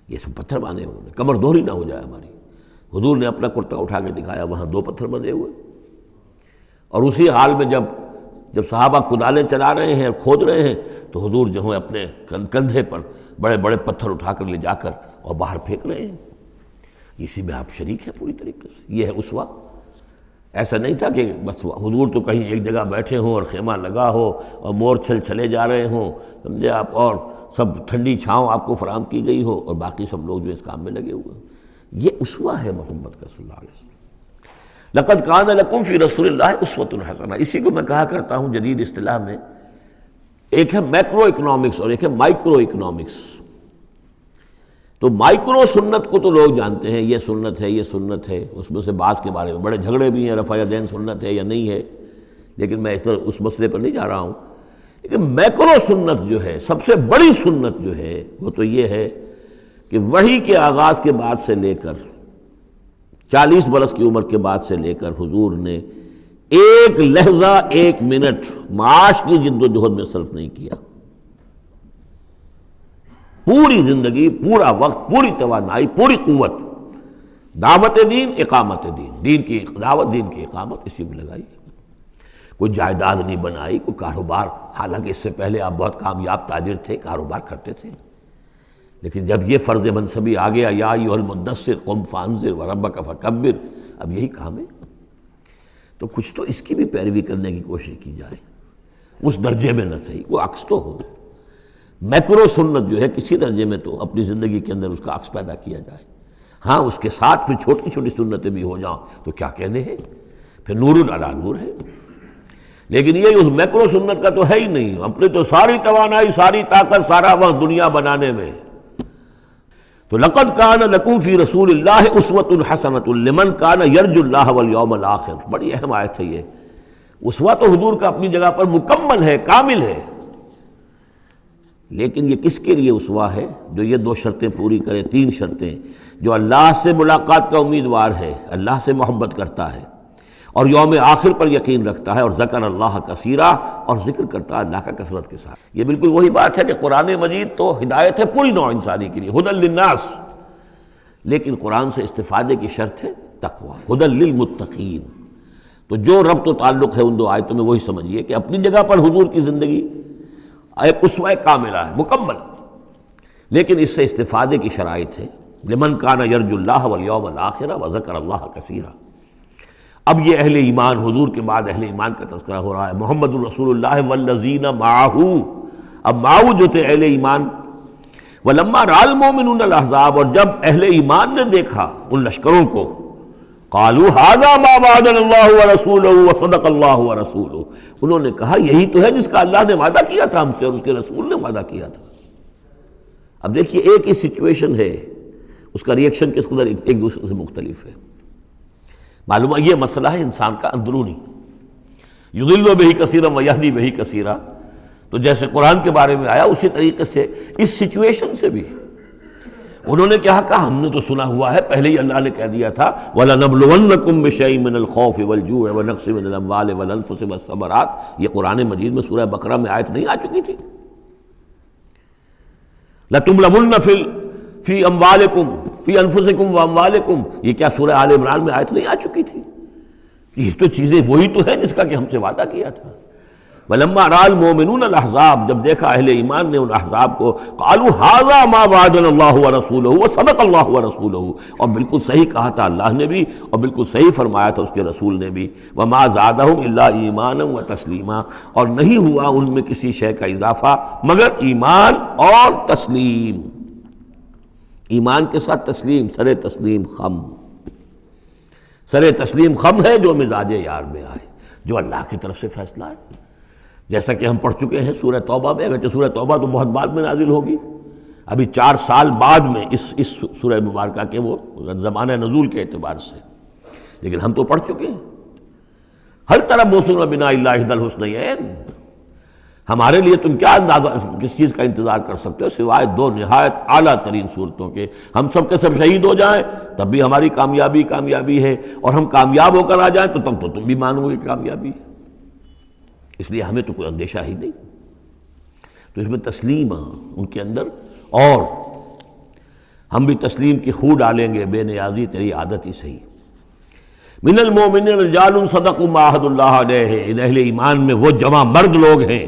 یہ سب پتھر باندھے ہوئے، کمر دوہری نہ ہو جائے ہماری۔ حضور نے اپنا کرتا اٹھا کے دکھایا، وہاں 2 پتھر بندھے ہوئے، اور اسی حال میں جب صحابہ کدالیں چلا رہے ہیں اور کھود رہے ہیں تو حضور جو ہے اپنے کندھے پر بڑے بڑے پتھر اٹھا کر لے جا کر اور باہر پھینک رہے ہیں۔ اسی میں آپ شریک ہیں پوری طریقے سے۔ یہ ہے اسوہ۔ ایسا نہیں تھا کہ بس حضور تو کہیں ایک جگہ بیٹھے ہوں اور خیمہ لگا ہو اور مور چھل چلے جا رہے ہوں، سمجھے آپ، اور سب ٹھنڈی چھاؤں آپ کو فراہم کی گئی ہو اور باقی سب لوگ جو اس کام میں لگے ہوئے ہیں۔ یہ اسوہ ہے محمد کا صلی اللہ علیہ وسلم۔ لقد کان لکم فی رسول اللہ اسوۃ حسنہ، اسی کو میں کہا کرتا ہوں جدید اصطلاح میں، ایک ہے میکرو اکنامکس اور ایک ہے مائکرو اکنامکس۔ تو مائکرو سنت کو تو لوگ جانتے ہیں، یہ سنت ہے، یہ سنت ہے، اس میں سے بعض کے بارے میں بڑے جھگڑے بھی ہیں، رفع یدین سنت ہے یا نہیں ہے، لیکن میں اس مسئلے پر نہیں جا رہا ہوں۔ لیکن میکرو سنت جو ہے، سب سے بڑی سنت جو ہے، وہ تو یہ ہے کہ وحی کے آغاز کے بعد سے لے کر 40 برس کی عمر کے بعد سے لے کر حضور نے ایک لحظہ، ایک منٹ معاش کی جد و جہد میں صرف نہیں کیا۔ پوری زندگی، پورا وقت، پوری توانائی، پوری قوت دعوت دین، اقامت دین، دین کی دعوت، دین کی اقامت، اسی میں لگائی۔ کوئی جائیداد نہیں بنائی، کوئی کاروبار، حالانکہ اس سے پہلے آپ بہت کامیاب تاجر تھے، کاروبار کرتے تھے، لیکن جب یہ فرض منصبی آ گیا، یا ایھا المدثر قم فانذر وربک فکبر، اب یہی کام ہے، تو کچھ تو اس کی بھی پیروی کرنے کی کوشش کی جائے، اس درجے میں نہ صحیح، وہ عکس تو ہو۔ میکرو سنت جو ہے کسی درجے میں تو اپنی زندگی کے اندر اس کا عکس پیدا کیا جائے۔ ہاں اس کے ساتھ پھر چھوٹی چھوٹی سنتیں بھی ہو جاؤں تو کیا کہنے ہیں، پھر نور علی نور ہے، لیکن یہ اس میکرو سنت کا تو ہے ہی نہیں۔ اپنے تو ساری توانائی، ساری طاقت، سارا وقت دنیا بنانے میں۔ تو لقد کان لکم فی رسول اللہ اسوۃ حسنۃ لمن کان یرجو اللہ والیوم الآخر، بڑی اہم آیت ہے یہ۔ اسوہ تو حضور کا اپنی جگہ پر مکمل ہے، کامل ہے، لیکن یہ کس کے لیے اسوہ ہے؟ جو یہ 2 شرطیں پوری کرے، 3 شرطیں، جو اللہ سے ملاقات کا امیدوار ہے، اللہ سے محبت کرتا ہے اور یوم آخر پر یقین رکھتا ہے، اور ذکر اللہ کثیرا، اور ذکر کرتا ہے اللہ کا کثرت کے ساتھ۔ یہ بالکل وہی بات ہے کہ قرآن مجید تو ہدایت ہے پوری نوع انسانی کے لیے، ھدی للناس، لیکن قرآن سے استفادے کی شرط ہے تقویٰ، ھدی للمتقین۔ تو جو ربط و تعلق ہے ان 2 آیتوں میں، وہی سمجھیے کہ اپنی جگہ پر حضور کی زندگی ایک اسوہ کاملہ ہے، مکمل، لیکن اس سے استفادے کی شرائط ہے، لمن کان یرجو اللہ والیوم الآخر وذکر اللہ کثیرا۔ اب یہ اہل ایمان، حضور کے بعد اہل ایمان کا تذکرہ ہو رہا ہے، محمد الرسول اللہ والذین معہ، اب معہ جو تھے اہل ایمان، ولما رأى المؤمنون الاحزاب، اور جب اہل ایمان نے دیکھا ان لشکروں کو، قالوا ھذا ما وعدنا اللہ ورسولہ وصدق اللہ ورسولہ، انہوں نے کہا یہی تو ہے جس کا اللہ نے وعدہ کیا تھا ہم سے اور اس کے رسول نے وعدہ کیا تھا۔ اب دیکھیے ایک ہی سچویشن ہے، اس کا ریئیکشن کس قدر ایک دوسرے سے مختلف ہے۔ معلوم ہے یہ مسئلہ ہے انسان کا اندرونی، یضل بہ کثیرا ویہدی بہ کثیرا، تو جیسے قرآن کے بارے میں آیا اسی طریقے سے اس سچویشن سے بھی انہوں نے کیا کہا، ہم نے تو سنا ہوا ہے، پہلے ہی اللہ نے کہہ دیا تھا وَلَنَبْلُوَنَّكُمْ بِشَيْءٍ مِّنَ الْخَوْفِ وَالْجُوعِ وَنَقْصٍ مِّنَ الْأَمْوَالِ وَالْأَنفُسِ وَالثَّمَرَاتِ، یہ قرآن مجید میں سورہ بقرہ میں آیت نہیں آ چکی تھی؟ لَتُبْلَوُنَّ فِي أَمْوَالِكُمْ فِي أَنفُسِكُمْ وَأَمْوَالِكُمْ، یہ کیا سورہ آل عمران میں آیت نہیں آ چکی تھی؟ یہ تو چیزیں وہی تو ہیں جس کا کہ ہم سے وعدہ کیا تھا۔ وَلَمَّا رَأَى الْمُؤْمِنُونَ الْأَحْزَابَ، جب دیکھا اہل ایمان نے ان احزاب کو، قَالُوا هَذَا مَا وَعَدَنَا اللَّهُ وَرَسُولُهُ وَصَدَقَ اللَّهُ وَرَسُولُهُ، اور بالکل صحیح کہا تھا اللہ نے بھی اور بالکل صحیح فرمایا تھا اس کے رسول نے بھی، وَمَا زَادَهُمْ إِلَّا إِيمَانًا وَتَسْلِيمًا، اور نہیں ہوا ان میں کسی شے کا اضافہ مگر ایمان اور تسلیم، ایمان کے ساتھ تسلیم، سر تسلیم خم، سر تسلیم خم ہے جو مزاج یار میں آئے، جو اللہ کی طرف سے فیصلہ ہے، جیسا کہ ہم پڑھ چکے ہیں سورہ توبہ میں، اگرچہ سورہ توبہ تو بہت بعد میں نازل ہوگی، ابھی 4 سال بعد میں اس سورہ مبارکہ کے وہ زمانہ نزول کے اعتبار سے، لیکن ہم تو پڑھ چکے ہیں ہر طرف موسم بنا اللہ احد الحسنیین، ہمارے لیے تم کیا اندازہ کس چیز کا انتظار کر سکتے ہو سوائے 2 نہایت اعلیٰ ترین صورتوں کے، ہم سب کے سب شہید ہو جائیں تب بھی ہماری کامیابی ہے، اور ہم کامیاب ہو کر آ جائیں تو تب تو تم بھی مانو گے کامیابی ہے، اس لیے ہمیں تو کوئی اندیشہ ہی نہیں۔ تو اس میں تسلیم ان کے اندر، اور ہم بھی تسلیم کی خو ڈالیں گے، بے نیازی تیری عادت ہی صحیح۔ من المؤمنین رجال صدقوا ما عاہدوا اللہ علیہ، ان اہل ایمان میں وہ جمع مرد لوگ ہیں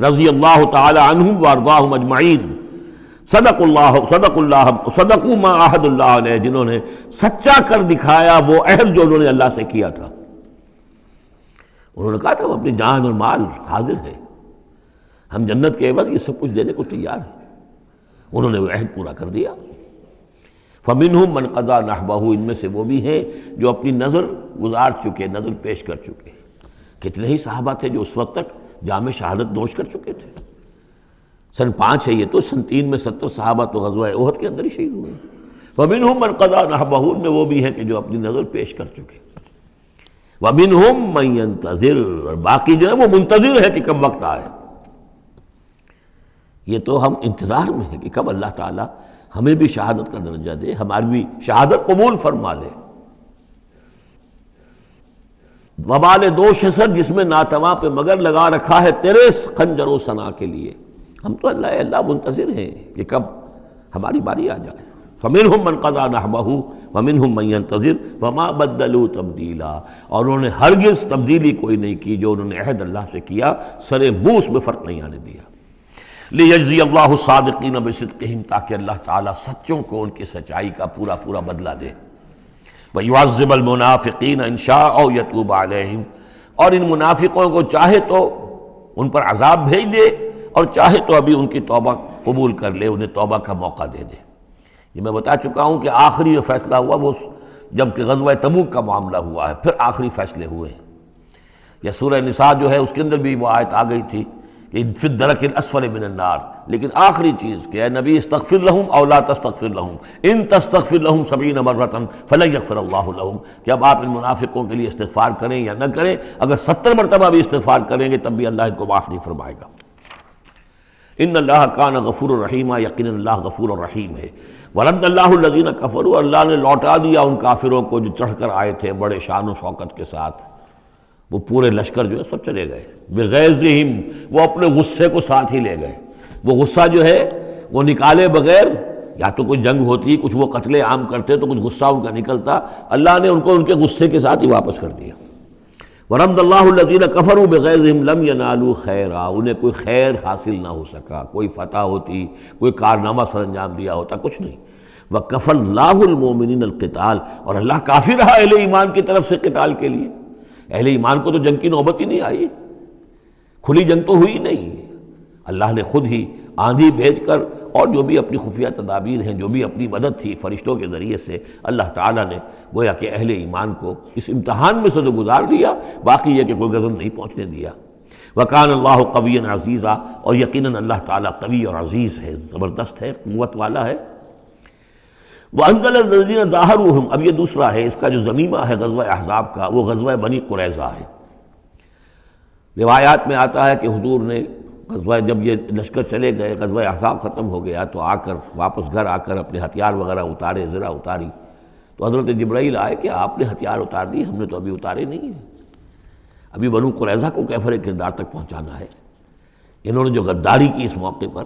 رضی اللہ تعالی عنہم وارضاہم اجمعین، صدقوا ما عاہدوا اللہ علیہ، جنہوں نے سچا کر دکھایا وہ عہد جو انہوں نے اللہ سے کیا تھا۔ انہوں نے کہا تھا وہ اپنی جان اور مال حاضر ہے، ہم جنت کے عوض یہ سب کچھ دینے کو تیار ہیں، انہوں نے وہ عہد پورا کر دیا۔ فَمِنْهُمْ مَنْ قَضَى نَحْبَهُ، ان میں سے وہ بھی ہیں جو اپنی نظر گزار چکے، نظر پیش کر چکے۔ کتنے ہی صحابہ تھے جو اس وقت تک جام شہادت نوش کر چکے تھے، سن 5 ہے یہ تو، سن 3 میں 70 صحابہ تو غزوہ احد کے اندر ہی شہید ہوئے۔ فَمِنْهُمْ مَنْ قَضَى نَحْبَهُ، ان میں وہ بھی ہیں کہ جو اپنی نظر پیش کر چکے۔ وَمِنْهُمْ مَنْ يَنْتَظِرُ، اور باقی جو ہے وہ منتظر ہے کہ کب وقت آئے۔ یہ تو ہم انتظار میں ہیں کہ کب اللہ تعالیٰ ہمیں بھی شہادت کا درجہ دے، ہماری بھی شہادت قبول فرما لے۔ وبال دوش ہے سر جس میں ناتواں پہ مگر لگا رکھا ہے تیرے خنجر و ثنا کے لیے، ہم تو اللہ منتظر ہیں کہ کب ہماری باری آ جائے۔ فَمِنْهُمْ مَنْ قَضَى نَحْبَهُ وَمِنْهُمْ مَنْ يَنْتَظِرُ وَمَا بَدَّلُوا تَبْدِيلًا، اور انہوں نے ہرگز تبدیلی کوئی نہیں کی جو انہوں نے عہد اللہ سے کیا، سر منہ اس میں فرق نہیں آنے دیا۔ لِيَجْزِيَ اللَّهُ الصَّادِقِينَ بِصِدْقِهِمْ، تاکہ اللہ تعالیٰ سچوں کو ان کی سچائی کا پورا پورا بدلہ دے۔ وَيُعَذِّبَ الْمُنَافِقِينَ إِنْ شَاءَ أَوْ يَتُوبَ عَلَيْهِمْ، اور ان منافقوں کو چاہے تو ان پر عذاب بھیج دے، اور چاہے تو ابھی ان کی توبہ قبول کر لے، انہیں توبہ کا موقع دے دے۔ یہ میں بتا چکا ہوں کہ آخری جو فیصلہ ہوا وہ جب کہ غزوہ تبوک کا معاملہ ہوا ہے، پھر آخری فیصلے ہوئے ہیں۔ یا سورہ نساء جو ہے اس کے اندر بھی وہ آیت آ گئی تھی کہ فی الدرک الاسفل من النار، لیکن آخری چیز کہ اے نبی استغفر لہم او لا تستغفر لہم ان تستغفر لہم 70 مرۃ فلن یغفر اللہ لہم، کہ اب آپ ان منافقوں کے لیے استغفار کریں یا نہ کریں، اگر 70 مرتبہ بھی استغفار کریں گے تب بھی اللہ ان کو معاف نہیں فرمائے گا۔ ان اللہ کان غفور الرحیم، یقینا اللہ غفور الرحیم ہے۔ ورد اللہ الذین کفروا، اللہ نے لوٹا دیا ان کافروں کو جو چڑھ کر آئے تھے بڑے شان و شوکت کے ساتھ، وہ پورے لشکر جو ہے سب چلے گئے بغیظہم، وہ اپنے غصے کو ساتھ ہی لے گئے۔ وہ غصہ جو ہے وہ نکالے بغیر، یا تو کوئی جنگ ہوتی، کچھ وہ قتل عام کرتے تو کچھ غصہ ان کا نکلتا، اللہ نے ان کو ان کے غصے کے ساتھ ہی واپس کر دیا۔ ورد اللہ الذین کفروا بغیظہم لم ینالوا خیرا، انہیں کوئی خیر حاصل نہ ہو سکا، کوئی فتح ہوتی، کوئی کارنامہ سر انجام دیا ہوتا، کچھ نہیں۔ وکفى اللہ المؤمنین القتال، اور اللہ کافی رہا اہل ایمان کی طرف سے قتال کے لیے۔ اہل ایمان کو تو جنگ کی نوبت ہی نہیں آئی، کھلی جنگ تو ہوئی نہیں، اللہ نے خود ہی آندھی بھیج کر اور جو بھی اپنی خفیہ تدابیر ہیں، جو بھی اپنی مدد تھی فرشتوں کے ذریعے سے، اللہ تعالیٰ نے گویا کہ اہل ایمان کو اس امتحان میں سے تو گزار دیا، باقی یہ کہ کوئی غضب نہیں پہنچنے دیا۔ وکان اللہ قوی عزیزا، اور یقیناً اللہ تعالیٰ قوی اور عزیز ہے، زبردست ہے، قوت والا ہے۔ وانزل الذین ظاہروہم، اب یہ دوسرا ہے، اس کا جو ضمیمہ ہے غزوہ احزاب کا، وہ غزوہ بنی قریظہ ہے۔ روایات میں آتا ہے کہ حضور نے غزوہ، جب یہ لشکر چلے گئے، غزوہ احزاب ختم ہو گیا، تو آ کر واپس گھر آ کر اپنے ہتھیار وغیرہ اتارے، زرہ اتاری، تو حضرت جبرائیل آئے کہ آپ نے ہتھیار اتار دی، ہم نے تو ابھی اتارے نہیں ہیں، ابھی بنو قریظہ کو کیفر کردار تک پہنچانا ہے۔ انہوں نے جو غداری کی اس موقع پر،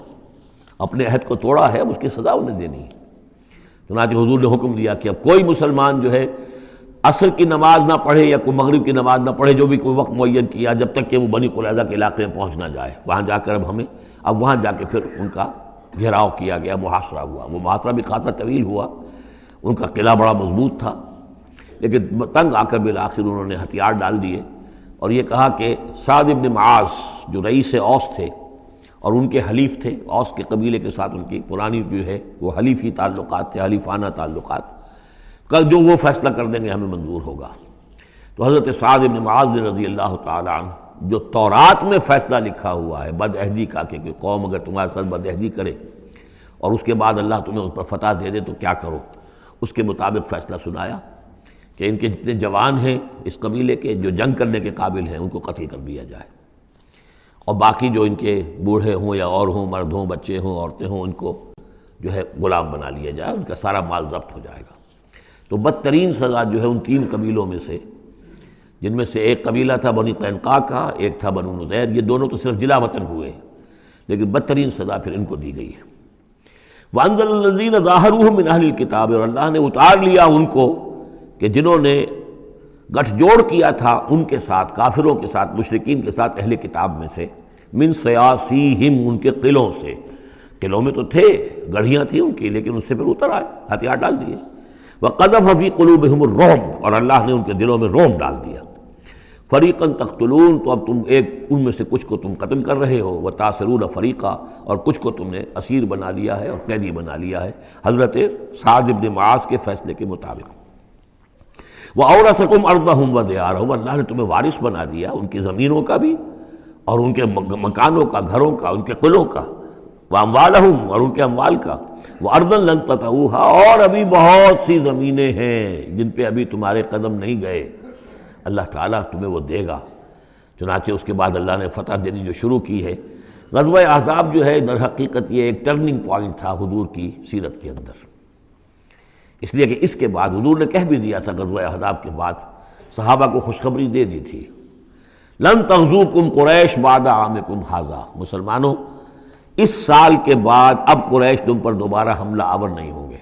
اپنے عہد کو توڑا ہے، اب اس کی سزا انہیں دینی ہے۔ چنانچہ حضور نے حکم دیا کہ اب کوئی مسلمان جو ہے عصر کی نماز نہ پڑھے یا کوئی مغرب کی نماز نہ پڑھے، جو بھی کوئی وقت معین کیا، جب تک کہ وہ بنی قریظہ کے علاقے میں پہنچ نہ جائے۔ وہاں جا کر اب وہاں جا کے پھر ان کا گھیراؤ کیا گیا، محاصرہ ہوا۔ وہ محاصرہ بھی خاصا طویل ہوا، ان کا قلعہ بڑا مضبوط تھا، لیکن تنگ آ کر بالآخر انہوں نے ہتھیار ڈال دیے، اور یہ کہا کہ سعد بن معاذ جو رئیس اوس تھے اور ان کے حلیف تھے، اوس کے قبیلے کے ساتھ ان کی پرانی جو ہے وہ حلیفی تعلقات تھے، حلیفانہ تعلقات، کہ جو وہ فیصلہ کر دیں گے ہمیں منظور ہوگا۔ تو حضرت سعد بن معاذ رضی اللہ تعالیٰ عنہ، جو تورات میں فیصلہ لکھا ہوا ہے بد عہدی کا، کہ قوم اگر تمہارے ساتھ بد عہدی کرے اور اس کے بعد اللہ تمہیں اس پر فتح دے دے تو کیا کرو، اس کے مطابق فیصلہ سنایا کہ ان کے جتنے جوان ہیں اس قبیلے کے جو جنگ کرنے کے قابل ہیں ان کو قتل کر دیا جائے، اور باقی جو ان کے بوڑھے ہوں یا اور ہوں، مرد ہوں، بچے ہوں، عورتیں ہوں، ان کو جو ہے غلام بنا لیا جائے، ان کا سارا مال ضبط ہو جائے گا۔ تو بدترین سزا جو ہے ان تین قبیلوں میں سے، جن میں سے ایک قبیلہ تھا بنی قینقاع کا، ایک تھا بنو نذیر، یہ دونوں تو صرف جلا وطن ہوئے، لیکن بدترین سزا پھر ان کو دی گئی ہے۔ وَأَنزَلَ الَّذِينَ ظَاهَرُوهُم مِّنْ أَهْلِ الْكِتَابِ، اور اللہ نے اتار لیا ان کو کہ جنہوں نے گٹھ جوڑ کیا تھا ان کے ساتھ، کافروں کے ساتھ، مشرکین کے ساتھ، اہل کتاب میں سے، من صیاصیہم، ان کے قلعوں سے، قلعوں میں تو تھے، گڑھیاں تھیں ان کی، لیکن اس سے پھر اتر آئے، ہتھیار ڈال دیے۔ وَقَذَفَ فِي قُلُوبِهِمُ الرُّعْبَ، اور اللہ نے ان کے دلوں میں رعب ڈال دیا۔ فَرِيقًا تَقْتُلُونَ، تو اب تم ایک ان میں سے کچھ کو تم قتل کر رہے ہو، وَتَأْسِرُونَ فَرِيقًا، اور کچھ کو تم نے اسیر بنا لیا ہے اور قیدی بنا لیا ہے، حضرت سعد بن معاذ کے فیصلے کے مطابق۔ وَأَوْرَثَكُمْ أَرْضَهُمْ وَدِيَارَهُمْ، اللہ نے تمہیں وارث بنا دیا ان کی زمینوں کا بھی اور ان کے مکانوں کا، گھروں کا، ان کے قلعوں کا، وَأَمْوَالَهُمْ، اور ان کے اموال کا، وَأَرْضًا لَّن تَطَئُوهَا، اور ابھی بہت سی زمینیں ہیں جن پہ ابھی تمہارے قدم نہیں گئے، اللہ تعالیٰ تمہیں وہ دے گا۔ چنانچہ اس کے بعد اللہ نے فتح دینی جو شروع کی ہے۔ غزوہ احزاب جو ہے در حقیقت یہ ایک ٹرننگ پوائنٹ تھا حضور کی سیرت کے اندر، اس لیے کہ اس کے بعد حضور نے کہہ بھی دیا تھا، غزوہ احزاب کے بعد صحابہ کو خوشخبری دے دی تھی، لن تغزوکم قریش بعد عامکم ھذا، مسلمانوں اس سال کے بعد اب قریش تم پر دوبارہ حملہ آور نہیں ہوں گے۔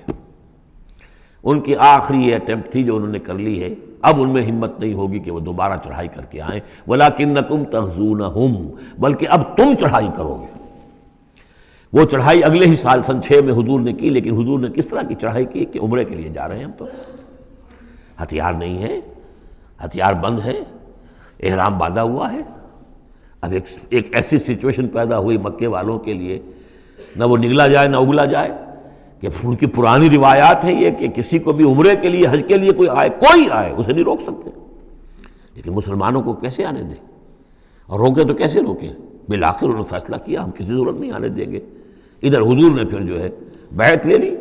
ان کی آخری یہ اٹیمپٹ تھی جو انہوں نے کر لی ہے، اب ان میں ہمت نہیں ہوگی کہ وہ دوبارہ چڑھائی کر کے آئیں، وَلَكِنَّكُمْ تَغْزُونَهُمْ، بلکہ اب تم چڑھائی کرو گے۔ وہ چڑھائی اگلے ہی سال سن 6 میں حضور نے کی، لیکن حضور نے کس طرح کی چڑھائی کی کہ عمرے کے لیے جا رہے ہیں ہم، تو ہتھیار نہیں ہے، ہتھیار بند ہے، احرام باندھا ہوا ہے۔ اب ایک ایسی سچویشن پیدا ہوئی مکے والوں کے لیے، نہ وہ نگلا جائے نہ اگلا جائے، کہ ان کی پرانی روایات ہے یہ کہ کسی کو بھی عمرے کے لیے، حج کے لیے کوئی آئے اسے نہیں روک سکتے، لیکن مسلمانوں کو کیسے آنے دیں، اور روکیں تو کیسے روکیں؟ بالآخر انہوں نے فیصلہ کیا ہم کسی ضرورت نہیں آنے دیں گے۔ ادھر حضور نے پھر جو ہے بیعت لے لی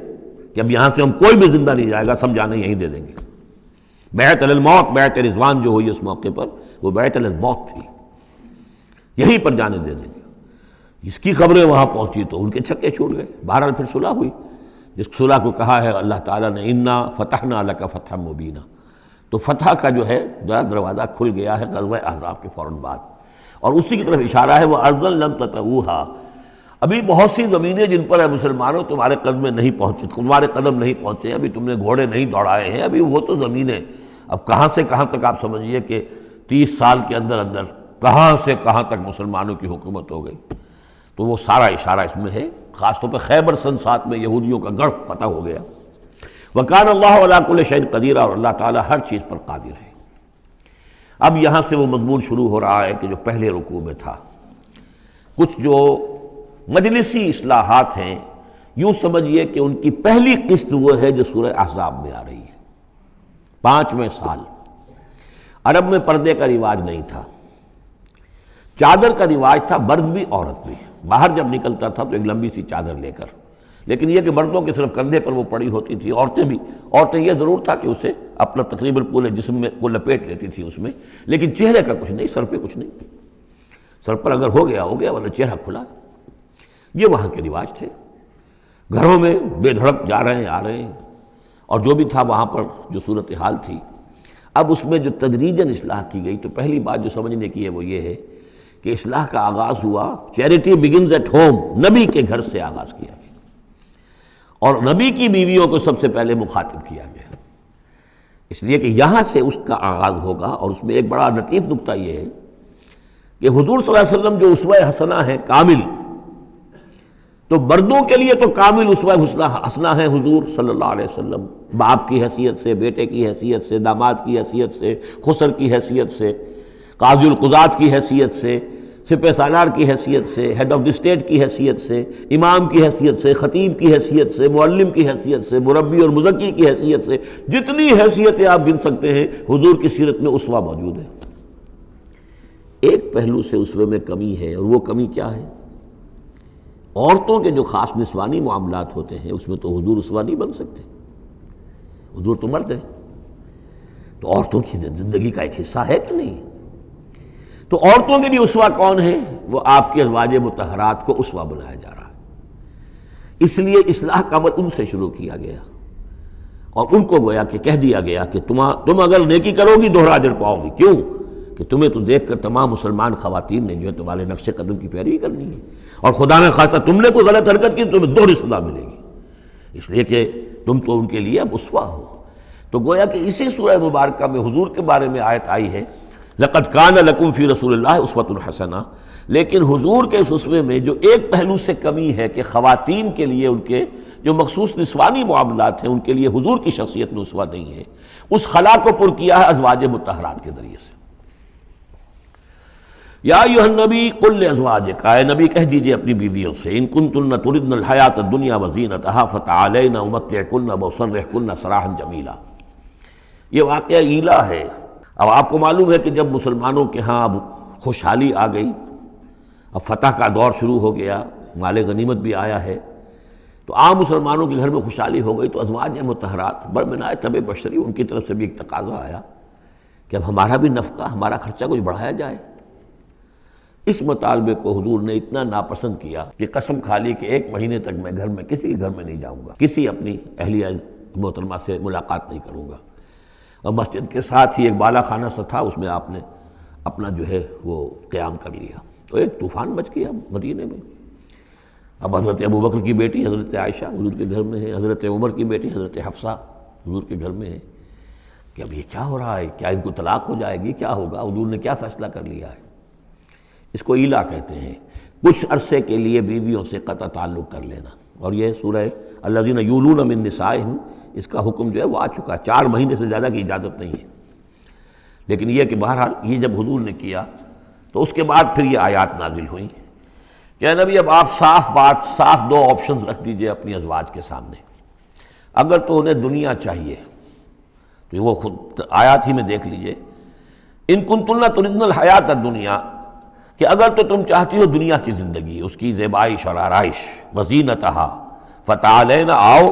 کہ اب یہاں سے ہم کوئی بھی زندہ نہیں جائے گا، سب جانے یہیں دے دیں گے۔ بیعت علی الموت، بیعت رضوان جو ہوئی اس موقع پر، وہ بیعت علی الموت تھی، یہیں پر جانے دے دیں گے۔ اس کی خبریں وہاں پہنچی تو ان کے چھکے چھوٹ گئے۔ بہرحال پھر صلح ہوئی، جس صلح کو کہا ہے اللہ تعالیٰ نے انا فتحنا لک فتحا مبینا، تو فتح کا جو ہے دروازہ کھل گیا ہے غزوہ احزاب کے فوراً بعد، اور اسی کی طرف اشارہ ہے وہ ارضا لم تطئوہا، ابھی بہت سی زمینیں جن پر مسلمانوں تمہارے قدم میں نہیں پہنچے، تمہارے قدم نہیں پہنچے، ابھی تم نے گھوڑے نہیں دوڑائے ہیں، ابھی وہ تو زمینیں اب کہاں سے کہاں تک آپ سمجھیے کہ 30 سال کے اندر اندر کہاں سے کہاں تک مسلمانوں کی حکومت ہو گئی۔ تو وہ سارا اشارہ اس میں ہے، خاص طور پہ خیبر سن 7 میں یہودیوں کا گڑھ فتح ہو گیا۔ وَكَانَ اللَّهُ عَلَىٰ كُلِّ شَيْءٍ قَدِيرًا، اور اللہ تعالیٰ ہر چیز پر قادر ہے۔ اب یہاں سے وہ مضمون شروع ہو رہا ہے کہ جو پہلے رکوع میں تھا، کچھ جو مجلسی اصلاحات ہیں، یوں سمجھیے کہ ان کی پہلی قسط وہ ہے جو سورہ احزاب میں آ رہی ہے۔ 5ویں سال عرب میں پردے کا رواج نہیں تھا، چادر کا رواج تھا، مرد بھی عورت بھی، باہر جب نکلتا تھا تو ایک لمبی سی چادر لے کر، لیکن یہ کہ مردوں کے صرف کندھے پر وہ پڑی ہوتی تھی، عورتیں یہ ضرور تھا کہ اسے اپنا تقریباً پورے جسم میں وہ لپیٹ لیتی تھی اس میں، لیکن چہرے کا کچھ نہیں، سر پہ کچھ نہیں، سر پر اگر ہو گیا ورنہ چہرہ کھلا۔ یہ وہاں کے رواج تھے، گھروں میں بے دھڑک جا رہے ہیں آ رہے ہیں، اور جو بھی تھا وہاں پر جو صورتحال تھی۔ اب اس میں جو تدریجاً اصلاح کی گئی، تو پہلی بات جو سمجھنے کی ہے وہ یہ ہے کہ اصلاح کا آغاز ہوا، چیریٹی بگنز ایٹ ہوم، نبی کے گھر سے آغاز کیا گیا، اور نبی کی بیویوں کو سب سے پہلے مخاطب کیا گیا، اس لیے کہ یہاں سے اس کا آغاز ہوگا۔ اور اس میں ایک بڑا لطیف نکتہ یہ ہے کہ حضور صلی اللہ علیہ وسلم جو اسوہ حسنہ ہے کامل، تو مردوں کے لیے تو کامل اسوہ حسنہ ہے حضور صلی اللہ علیہ وسلم، باپ کی حیثیت سے، بیٹے کی حیثیت سے، داماد کی حیثیت سے، خسر کی حیثیت سے، قاضی القضات کی حیثیت سے، سپہ سالار کی حیثیت سے، ہیڈ آف دی اسٹیٹ کی حیثیت سے، امام کی حیثیت سے، خطیب کی حیثیت سے، معلم کی حیثیت سے، مربی اور مزکی کی حیثیت سے، جتنی حیثیتیں آپ گن سکتے ہیں حضور کی سیرت میں اسوہ موجود ہے۔ ایک پہلو سے اسوے میں کمی ہے، اور وہ کمی کیا ہے؟ عورتوں کے جو خاص نسوانی معاملات ہوتے ہیں اس میں تو حضور اسوہ نہیں بن سکتے، حضور تو مرد ہیں، تو عورتوں کی زندگی کا ایک حصہ ہے کہ نہیں؟ تو عورتوں کے لیے اسوہ کون ہے؟ وہ آپ کی ازواج مطہرات کو اسوہ بنایا جا رہا ہے، اس لیے اصلاح کا عمل ان سے شروع کیا گیا، اور ان کو گویا کہ کہہ دیا گیا کہ تم اگر نیکی کرو گی دوہرا اجر پاؤ گی، کیوں کہ تمہیں تو دیکھ کر تمام مسلمان خواتین نے جو ہے تمہارے نقش قدم کی پیروی کرنی ہے، اور خدا نے خواستہ تم نے کوئی غلط حرکت کی تو تمہیں دوہری سزا ملے گی، اس لیے کہ تم تو ان کے لیے اب اسوہ ہو۔ تو گویا کہ اسی سورہ مبارکہ میں حضور کے بارے میں آیت آئی ہے لَقَدْ كَانَ لَكُمْ فِي رَسُولِ اللَّهِ أُسْوَةٌ حَسَنَةٌ، لیکن حضور کے اس اسوے میں جو ایک پہلو سے کمی ہے کہ خواتین کے لیے ان کے جو مخصوص نسوانی معاملات ہیں ان کے لیے حضور کی شخصیت میں اسوہ نہیں ہے، اس خلا کو پر کیا ہے ازواج مطہرات کے ذریعے سے۔ یا ایھا النبی قل لازواجک، اے نبی کہہ دیجئے اپنی بیویوں سے، ان کنتن تردن الحیاۃ الدنیا وزینتہا فتعالین امتعکن واسرحکن سراحا جمیلا۔ یہ واقعہ ایلا ہے۔ اب آپ کو معلوم ہے کہ جب مسلمانوں کے ہاں اب خوشحالی آ گئی، اب فتح کا دور شروع ہو گیا، مال غنیمت بھی آیا ہے، تو عام مسلمانوں کے گھر میں خوشحالی ہو گئی، تو ازواج مطہرات برمنائے طب بشری ان کی طرف سے بھی ایک تقاضا آیا کہ اب ہمارا بھی نفقہ، ہمارا خرچہ کچھ بڑھایا جائے۔ اس مطالبے کو حضور نے اتنا ناپسند کیا کہ قسم کھا لی کہ 1 مہینے تک میں گھر میں کسی کے گھر میں نہیں جاؤں گا، کسی اپنی اہلیہ محترمہ سے ملاقات نہیں کروں گا، اور مسجد کے ساتھ ہی ایک بالا خانہ سا تھا، اس میں آپ نے اپنا جو ہے وہ قیام کر لیا، تو ایک طوفان مچ گیا مدینے میں۔ اب حضرت ابوبکر کی بیٹی حضرت عائشہ حضور کے گھر میں ہے، حضرت عمر کی بیٹی حضرت حفصہ حضور کے گھر میں ہے، کہ اب یہ کیا ہو رہا ہے، کیا ان کو طلاق ہو جائے گی، کیا ہوگا، حضور نے کیا فیصلہ کر لیا ہے؟ اس کو ایلا کہتے ہیں، کچھ عرصے کے لیے بیویوں سے قطع تعلق کر لینا، اور یہ سورہ الذین یولون من نسائہم، اس کا حکم جو ہے وہ آ چکا ہے، 4 مہینے سے زیادہ کی اجازت نہیں ہے، لیکن یہ کہ بہرحال یہ جب حضور نے کیا تو اس کے بعد پھر یہ آیات نازل ہوئیں کہ اے نبی اب آپ صاف 2 آپشنز رکھ دیجئے اپنی ازواج کے سامنے، اگر تو انہیں دنیا چاہیے تو وہ خود آیات ہی میں دیکھ لیجئے، ان کنتن تردن الحیات الدنیا، کہ اگر تو تم چاہتی ہو دنیا کی زندگی، اس کی زیبائش اور آرائش، وزینتہا فتعالین، آؤ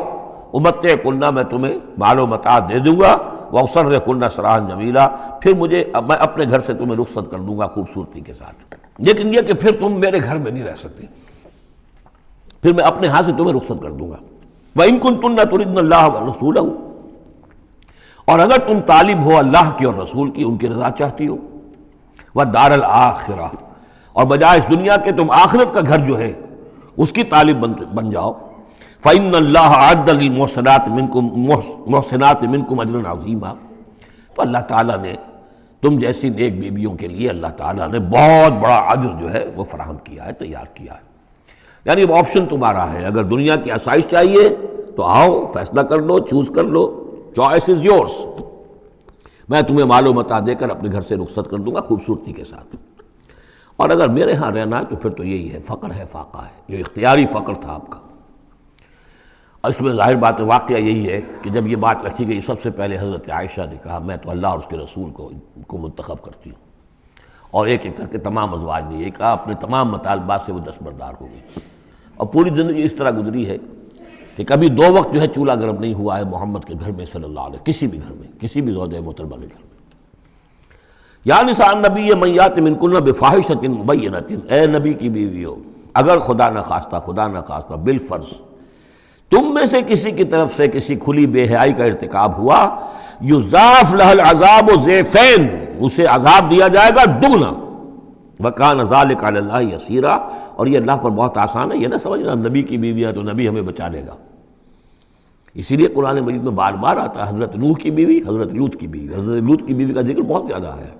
امتعکن، میں تمہیں مال و متاع دے دوں گا، واسرحکن سراحا جمیلا، پھر میں اپنے گھر سے تمہیں رخصت کر دوں گا خوبصورتی کے ساتھ، لیکن یہ کہ پھر تم میرے گھر میں نہیں رہ سکتی، پھر میں اپنے ہاتھ سے تمہیں رخصت کر دوں گا۔ وَإِن كُنتُنَّ تُرِدْنَ اللَّهَ وَرَسُولَهُ، اور اگر تم طالب ہو اللہ کی اور رسول کی، ان کی رضا چاہتی ہو، وَالدَّارَ الْآخِرَةَ، اور بجائے اس دنیا کے تم آخرت کا گھر جو ہے اس کی طالب بن جاؤ، فَإِنَّ اللَّهَ أَعَدَّ لِلْمُحْسِنَاتِ مِنْكُمْ أَجْرًا عَظِيمًا، تو اللہ تعالیٰ نے تم جیسی نیک بیویوں کے لیے اللہ تعالیٰ نے بہت بڑا اجر جو ہے وہ فراہم کیا ہے، تیار کیا ہے۔ یعنی وہ آپشن تمہارا ہے، اگر دنیا کی آسائش چاہیے تو آؤ، فیصلہ کر لو، چوز کر لو، چوائس از یورس، میں تمہیں مال و متاع دے کر اپنے گھر سے رخصت کر دوں گا خوبصورتی کے ساتھ، اور اگر میرے ہاں رہنا ہے تو پھر تو یہی ہے، فقر ہے، فاقہ ہے، جو اختیاری فقر تھا آپ کا۔ اور اس میں ظاہر بات واقعہ یہی ہے کہ جب یہ بات رکھی گئی سب سے پہلے حضرت عائشہ نے کہا میں تو اللہ اور اس کے رسول کو منتخب کرتی ہوں، اور ایک ایک کر کے تمام ازواج نے یہ کہا، اپنے تمام مطالبات سے وہ دستبردار ہو گئی، اور پوری زندگی اس طرح گزری ہے کہ کبھی 2 وقت جو ہے چولہا گرم نہیں ہوا ہے محمد کے گھر میں صلی اللہ علیہ، کسی بھی گھر میں، کسی بھی زوجہ محترمہ کے گھر میں۔ یا نساء النبی من یات منکن بفاحشۃ مبینۃ، اے نبی کی بیویوں، اگر خدا نہ خواستہ بالفرض تم میں سے کسی کی طرف سے کسی کھلی بے حیائی کا ارتکاب ہوا، یضاف لها العذاب ضعفین، اسے عذاب دیا جائے گا دگنا، وکان ذلک علی اللہ یسیرا، اور یہ اللہ پر بہت آسان ہے۔ یہ نہ سمجھنا نبی کی بیویاں تو نبی ہمیں بچا لے گا، اسی لیے قرآن مجید میں بار بار آتا ہے حضرت نوح کی بیوی، حضرت لوط کی بیوی، حضرت لوط کی بیوی کا ذکر بہت زیادہ ہے۔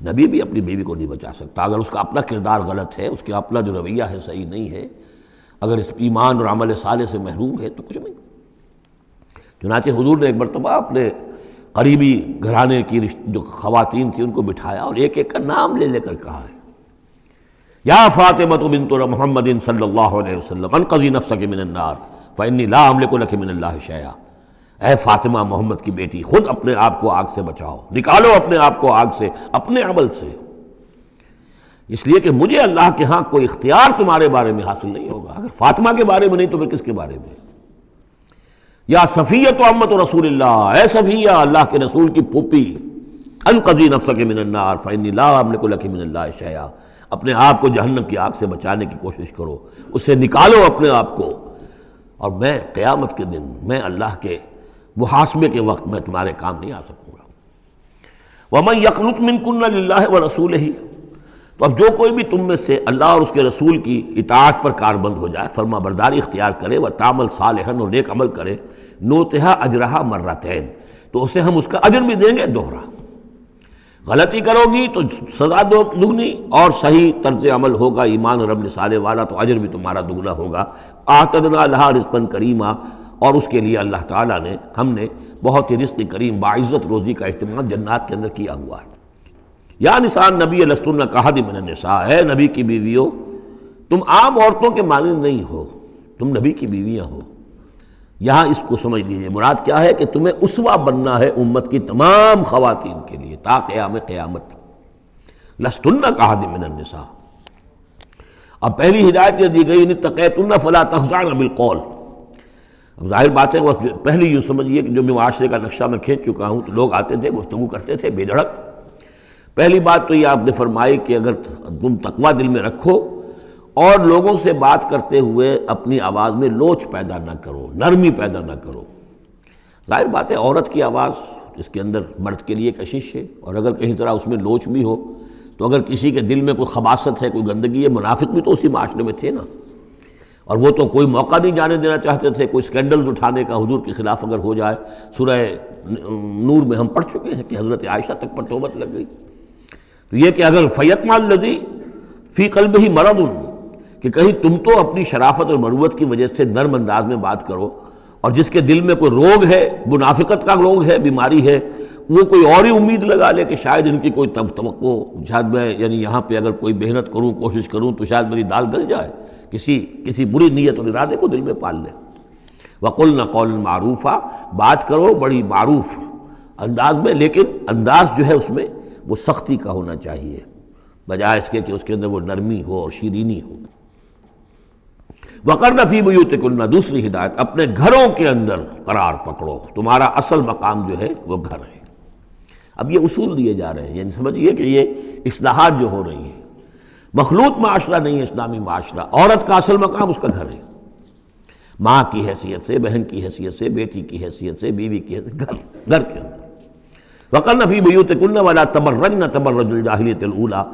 نبی بھی اپنی بیوی کو نہیں بچا سکتا، اگر اس کا اپنا کردار غلط ہے، اس کا اپنا جو رویہ ہے صحیح نہیں ہے، اگر اس ایمان اور عمل صالح سے محروم ہے تو کچھ نہیں۔ چنانچہ حضور نے ایک مرتبہ اپنے قریبی گھرانے کی جو خواتین تھیں ان کو بٹھایا اور ایک ایک کا نام لے کر کہا ہے، یا فاطمہ بنت محمد صلی اللہ علیہ وسلم انقذی نفسک من النار فانی لا املک لک من اللہ شیئا، اے فاطمہ محمد کی بیٹی، خود اپنے آپ کو آگ سے بچاؤ، نکالو اپنے آپ کو آگ سے اپنے عمل سے، اس لیے کہ مجھے اللہ کے ہاں کوئی اختیار تمہارے بارے میں حاصل نہیں ہوگا۔ اگر فاطمہ کے بارے میں نہیں تو پھر کس کے بارے میں؟ یا صفیہ امت رسول اللہ، اے صفیہ اللہ کے رسول کی پھوپھی، انقذی نفسک من النار فانی لا املک لک من اللہ شیئا، اپنے آپ کو جہنم کی آگ سے بچانے کی کوشش کرو، اس سے نکالو اپنے آپ کو، اور میں قیامت کے دن، میں اللہ کے محاسبے کے وقت میں تمہارے کام نہیں آ سکوں گا۔ وَمَن يَقْنُتْ مِنكُنَّ لِلَّهِ وَرَسُولِهِ، تو اب جو کوئی بھی تم میں سے اللہ اور اس کے رسول کی اطاعت پر کاربند ہو جائے، فرما برداری اختیار کرے، وَتَعْمَلْ صَالِحًا، اور نیک عمل کرے، نُؤْتِهَا أَجْرَهَا مَرَّتَيْن، تو اسے ہم اس کا اجر بھی دیں گے دوہرا۔ غلطی کرو گی تو سزا دگنی، اور صحیح طرز عمل ہوگا ایمان اور عمل صالح والا تو اجر بھی تمہارا دگنا ہوگا۔ اعتدنا لہا رزقا کریما، اور اس کے لیے اللہ تعالیٰ نے، ہم نے بہت ہی رزق کریم باعزت روزی کا اہتمام جنات کے اندر کیا ہوا ہے۔ یا نساء النبی لستن کاحد من النساء، اے نبی کی بیویوں تم عام عورتوں کے مانند نہیں ہو، تم نبی کی بیویاں ہو۔ یہاں اس کو سمجھ لیجیے، مراد کیا ہے کہ تمہیں اسوہ بننا ہے امت کی تمام خواتین کے لیے تا قیام قیامت۔ لستن کاحد من النساء، اب پہلی ہدایت یہ دی گئی ان اتقیتن فلا تخضعن بالقول۔ اب ظاہر بات ہے وہ پہلی یوں سمجھیے کہ جو بھی معاشرے کا نقشہ میں کھینچ چکا ہوں تو لوگ آتے تھے گفتگو کرتے تھے بے دھڑک۔ پہلی بات تو یہ آپ نے فرمائی کہ اگر تم تقویٰ دل میں رکھو اور لوگوں سے بات کرتے ہوئے اپنی آواز میں لوچ پیدا نہ کرو، نرمی پیدا نہ کرو۔ ظاہر بات ہے عورت کی آواز اس کے اندر مرد کے لیے کشش ہے، اور اگر کہیں طرح اس میں لوچ بھی ہو تو اگر کسی کے دل میں کوئی خباثت ہے، کوئی گندگی ہے، منافق بھی تو اسی معاشرے میں تھے نا، اور وہ تو کوئی موقع نہیں جانے دینا چاہتے تھے کوئی سکینڈلز اٹھانے کا حضور کے خلاف اگر ہو جائے۔ سورہ نور میں ہم پڑھ چکے ہیں کہ حضرت عائشہ تک پر توبت لگ گئی۔ تو یہ کہ اگر فیطمع الذی فی قلبہ مرض، کہ کہیں تم تو اپنی شرافت اور مروت کی وجہ سے نرم انداز میں بات کرو، اور جس کے دل میں کوئی روگ ہے، منافقت کا روگ ہے، بیماری ہے، وہ کوئی اور ہی امید لگا لے کہ شاید ان کی کوئی توقع، شاید میں یعنی یہاں پہ اگر کوئی محنت کروں، کوشش کروں تو شاید میری دال گل جائے، کسی بری نیت اور ارادے کو دل میں پال لے۔ وَقُلْنَا قَوْلًا مَعْرُوفًا، بات کرو بڑی معروف انداز میں، لیکن انداز جو ہے اس میں وہ سختی کا ہونا چاہیے بجائے اس کے کہ اس کے اندر وہ نرمی ہو اور شیرینی ہو۔ وَقَرْنَ فِي بُيُوتِكُنَّ، دوسری ہدایت، اپنے گھروں کے اندر قرار پکڑو، تمہارا اصل مقام جو ہے وہ گھر ہے۔ اب یہ اصول دیے جا رہے ہیں، یعنی سمجھیے کہ یہ اصلاحات جو ہو رہی ہیں، مخلوط معاشرہ نہیں ہے اسلامی معاشرہ، عورت کا اصل مقام اس کا گھر ہے، ماں کی حیثیت سے، بہن کی حیثیت سے، بیٹی کی حیثیت سے، بیوی کی حیثیت، گھر کے اندر۔ وَقَرْنَ فِي بُيُوتِكُنَّ وَلَا تَبَرَّجْنَ تَبَرُّجَ الْجَاهِلِيَّةِ الْأُولَىٰ،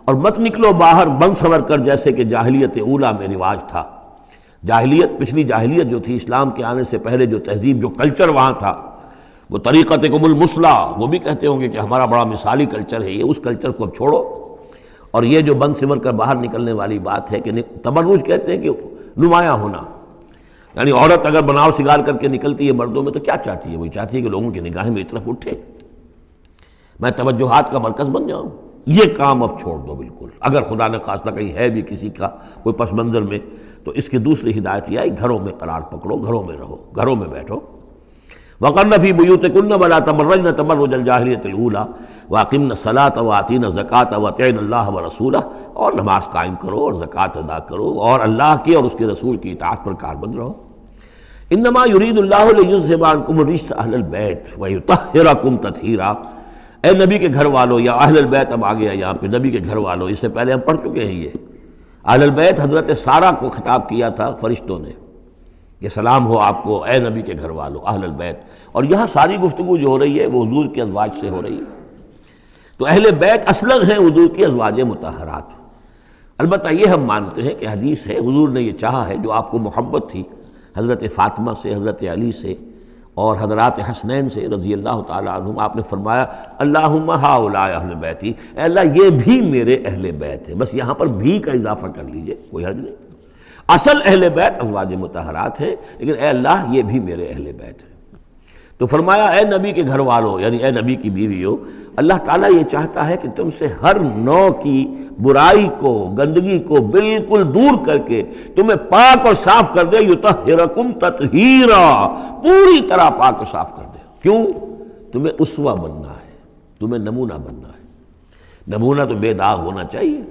اور مت نکلو باہر بن سنور کر جیسے کہ جاہلیت اولیٰ میں رواج تھا۔ جاہلیت، پچھلی جاہلیت جو تھی اسلام کے آنے سے پہلے جو تہذیب، جو کلچر وہاں تھا، وہ طریقتکم المثلیٰ، وہ بھی کہتے ہوں گے کہ ہمارا بڑا مثالی کلچر ہے یہ، اس کلچر کو اب چھوڑو، اور یہ جو بن سمر کر باہر نکلنے والی بات ہے کہ تبرج کہتے ہیں کہ نمایاں ہونا، یعنی عورت اگر بناؤ سگار کر کے نکلتی ہے مردوں میں تو کیا چاہتی ہے؟ وہی چاہتی ہے کہ لوگوں کی نگاہیں میری طرف اٹھے، میں توجہات کا مرکز بن جاؤں۔ یہ کام اب چھوڑ دو بالکل، اگر خدا نے خواستہ کہیں ہے بھی کسی کا کوئی پس منظر میں تو اس کی دوسری ہدایت یہ ہے گھروں میں قرار پکڑو، گھروں میں رہو، گھروں میں بیٹھو۔ وقرن فی بیوتکن ولا تبرجن تبرج الجاہلیۃ الاولی واقمن الصلاۃ وآتین الزکاۃ واطعن اللہ ورسولہ، اور نماز قائم کرو اور زکوٰۃ ادا کرو اور اللہ کی اور اس کے رسول کی اطاعت پر کاربند رہو۔ انما یرید اللہ لیذھب عنکم الرجس اہل البیت ویطہرکم تطہیرا۔ اے نبی کے گھر والو، یا اہل البیت اب آ گیا یہاں پہ، نبی کے گھر والو، اس سے پہلے ہم پڑھ چکے ہیں۔ یہ اہل البیت حضرت سارہ کو خطاب کیا تھا فرشتوں نے کہ سلام ہو آپ کو اے نبی کے گھر والو اہل البیت، اور یہاں ساری گفتگو جو ہو رہی ہے وہ حضور کی ازواج سے ہو رہی ہے۔ تو اہل بیت اصلاً ہیں حضور کی ازواج مطہرات۔ البتہ یہ ہم مانتے ہیں کہ حدیث ہے، حضور نے یہ چاہا ہے، جو آپ کو محبت تھی حضرت فاطمہ سے، حضرت علی سے اور حضرات حسنین سے رضی اللہ تعالیٰ عنہم، آپ نے فرمایا اللہم ہؤلاء اہل بیتی، اے اللہ یہ بھی میرے اہل بیت ہیں۔ بس یہاں پر بھی کا اضافہ کر لیجئے، کوئی حرج نہیں۔ اصل اہل بیت ازواج مطہرات ہیں، لیکن اے اللہ یہ بھی میرے اہل بیت ہیں۔ تو فرمایا اے نبی کے گھر والوں، یعنی اے نبی کی بیویوں، اللہ تعالیٰ یہ چاہتا ہے کہ تم سے ہر نوع کی برائی کو، گندگی کو بالکل دور کر کے تمہیں پاک اور صاف کر دے، یطہرکم تطہیرا، پوری طرح پاک اور صاف کر دے۔ کیوں؟ تمہیں اسوہ بننا ہے، تمہیں نمونہ بننا ہے۔ نمونہ تو بے داغ ہونا چاہیے،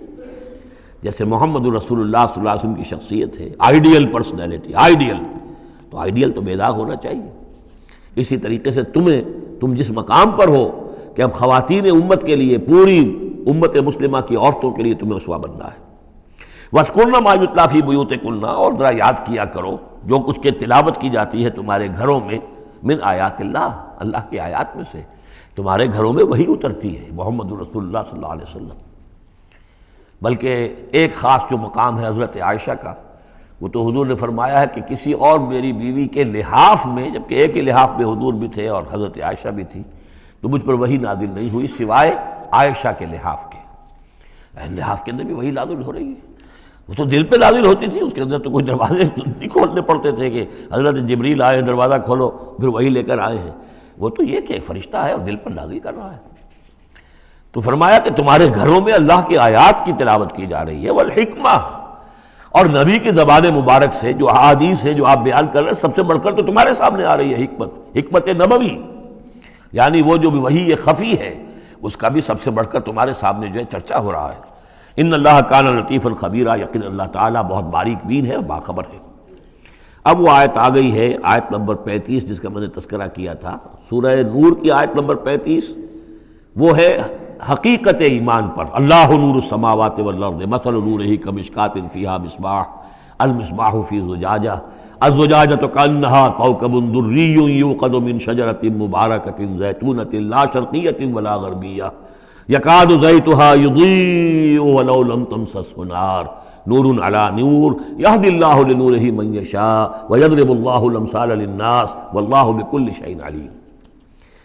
جیسے محمد رسول اللہ صلی اللہ علیہ وسلم کی شخصیت ہے، آئیڈیل پرسنالٹی، آئیڈیل، تو آئیڈیل تو بے داغ ہونا چاہیے۔ اسی طریقے سے تم جس مقام پر ہو کہ اب خواتین امت کے لیے، پوری امت مسلمہ کی عورتوں کے لیے تمہیں اسوہ بننا ہے۔ وَاذْكُرْنَ مَا يُتْلَىٰ فِي بُيُوتِكُنَّ، اور ذرا یاد کیا کرو جو کچھ کے تلاوت کی جاتی ہے تمہارے گھروں میں، من آیات اللہ، اللہ کی آیات میں سے، تمہارے گھروں میں وہی اترتی ہے محمد رسول اللہ صلی اللہ علیہ وسلم۔ بلکہ ایک خاص جو مقام ہے حضرت عائشہ کا، وہ تو حضور نے فرمایا ہے کہ کسی اور میری بیوی کے لحاف میں، جبکہ ایک ہی لحاف میں حضور بھی تھے اور حضرت عائشہ بھی تھی، تو مجھ پر وہی نازل نہیں ہوئی سوائے عائشہ کے لحاف کے۔ لحاف کے اندر بھی وہی نازل ہو رہی ہے، وہ تو دل پہ نازل ہوتی تھی، اس کے اندر تو کوئی دروازے نہیں کھولنے پڑتے تھے کہ حضرت جبریل آئے دروازہ کھولو پھر وہی لے کر آئے ہیں۔ وہ تو یہ کہ فرشتہ ہے اور دل پر نازل کر رہا ہے۔ تو فرمایا کہ تمہارے گھروں میں اللہ کی آیات کی تلاوت کی جا رہی ہے، والحکمہ، اور نبی کی زبان مبارک سے جو احادیث ہے جو آپ بیان کر رہے ہیں، سب سے بڑھ کر تو تمہارے سامنے آ رہی ہے حکمت نبوی، یعنی وہ جو وحی خفی ہے اس کا بھی سب سے بڑھ کر تمہارے سامنے جو ہے چرچا ہو رہا ہے۔ ان اللہ کان لطیفا خبیرا، یقین اللہ تعالیٰ بہت باریک بین ہے اور باخبر ہے۔ اب وہ آیت آ گئی ہے، آیت نمبر 35، جس کا میں نے تذکرہ کیا تھا، سورہ نور کی آیت نمبر 35، وہ ہے حقیقت ایمان پر۔ اللہ نور السماوات والارض مثل نورہ کمشکاۃ فیہا مصباح، المصباح فی زجاجہ، الزجاجۃ کأنہا کوکب دری یوقد من شجرۃ مبارکۃ زیتونۃ لا شرقیۃ ولا غربیہ یکاد زیتھا یضیء ولو لم تمسسہ نار نور علی نور یہدی اللہ لنورہ من یشاء ویضرب اللہ الامثال للناس واللہ بکل شیء علیم۔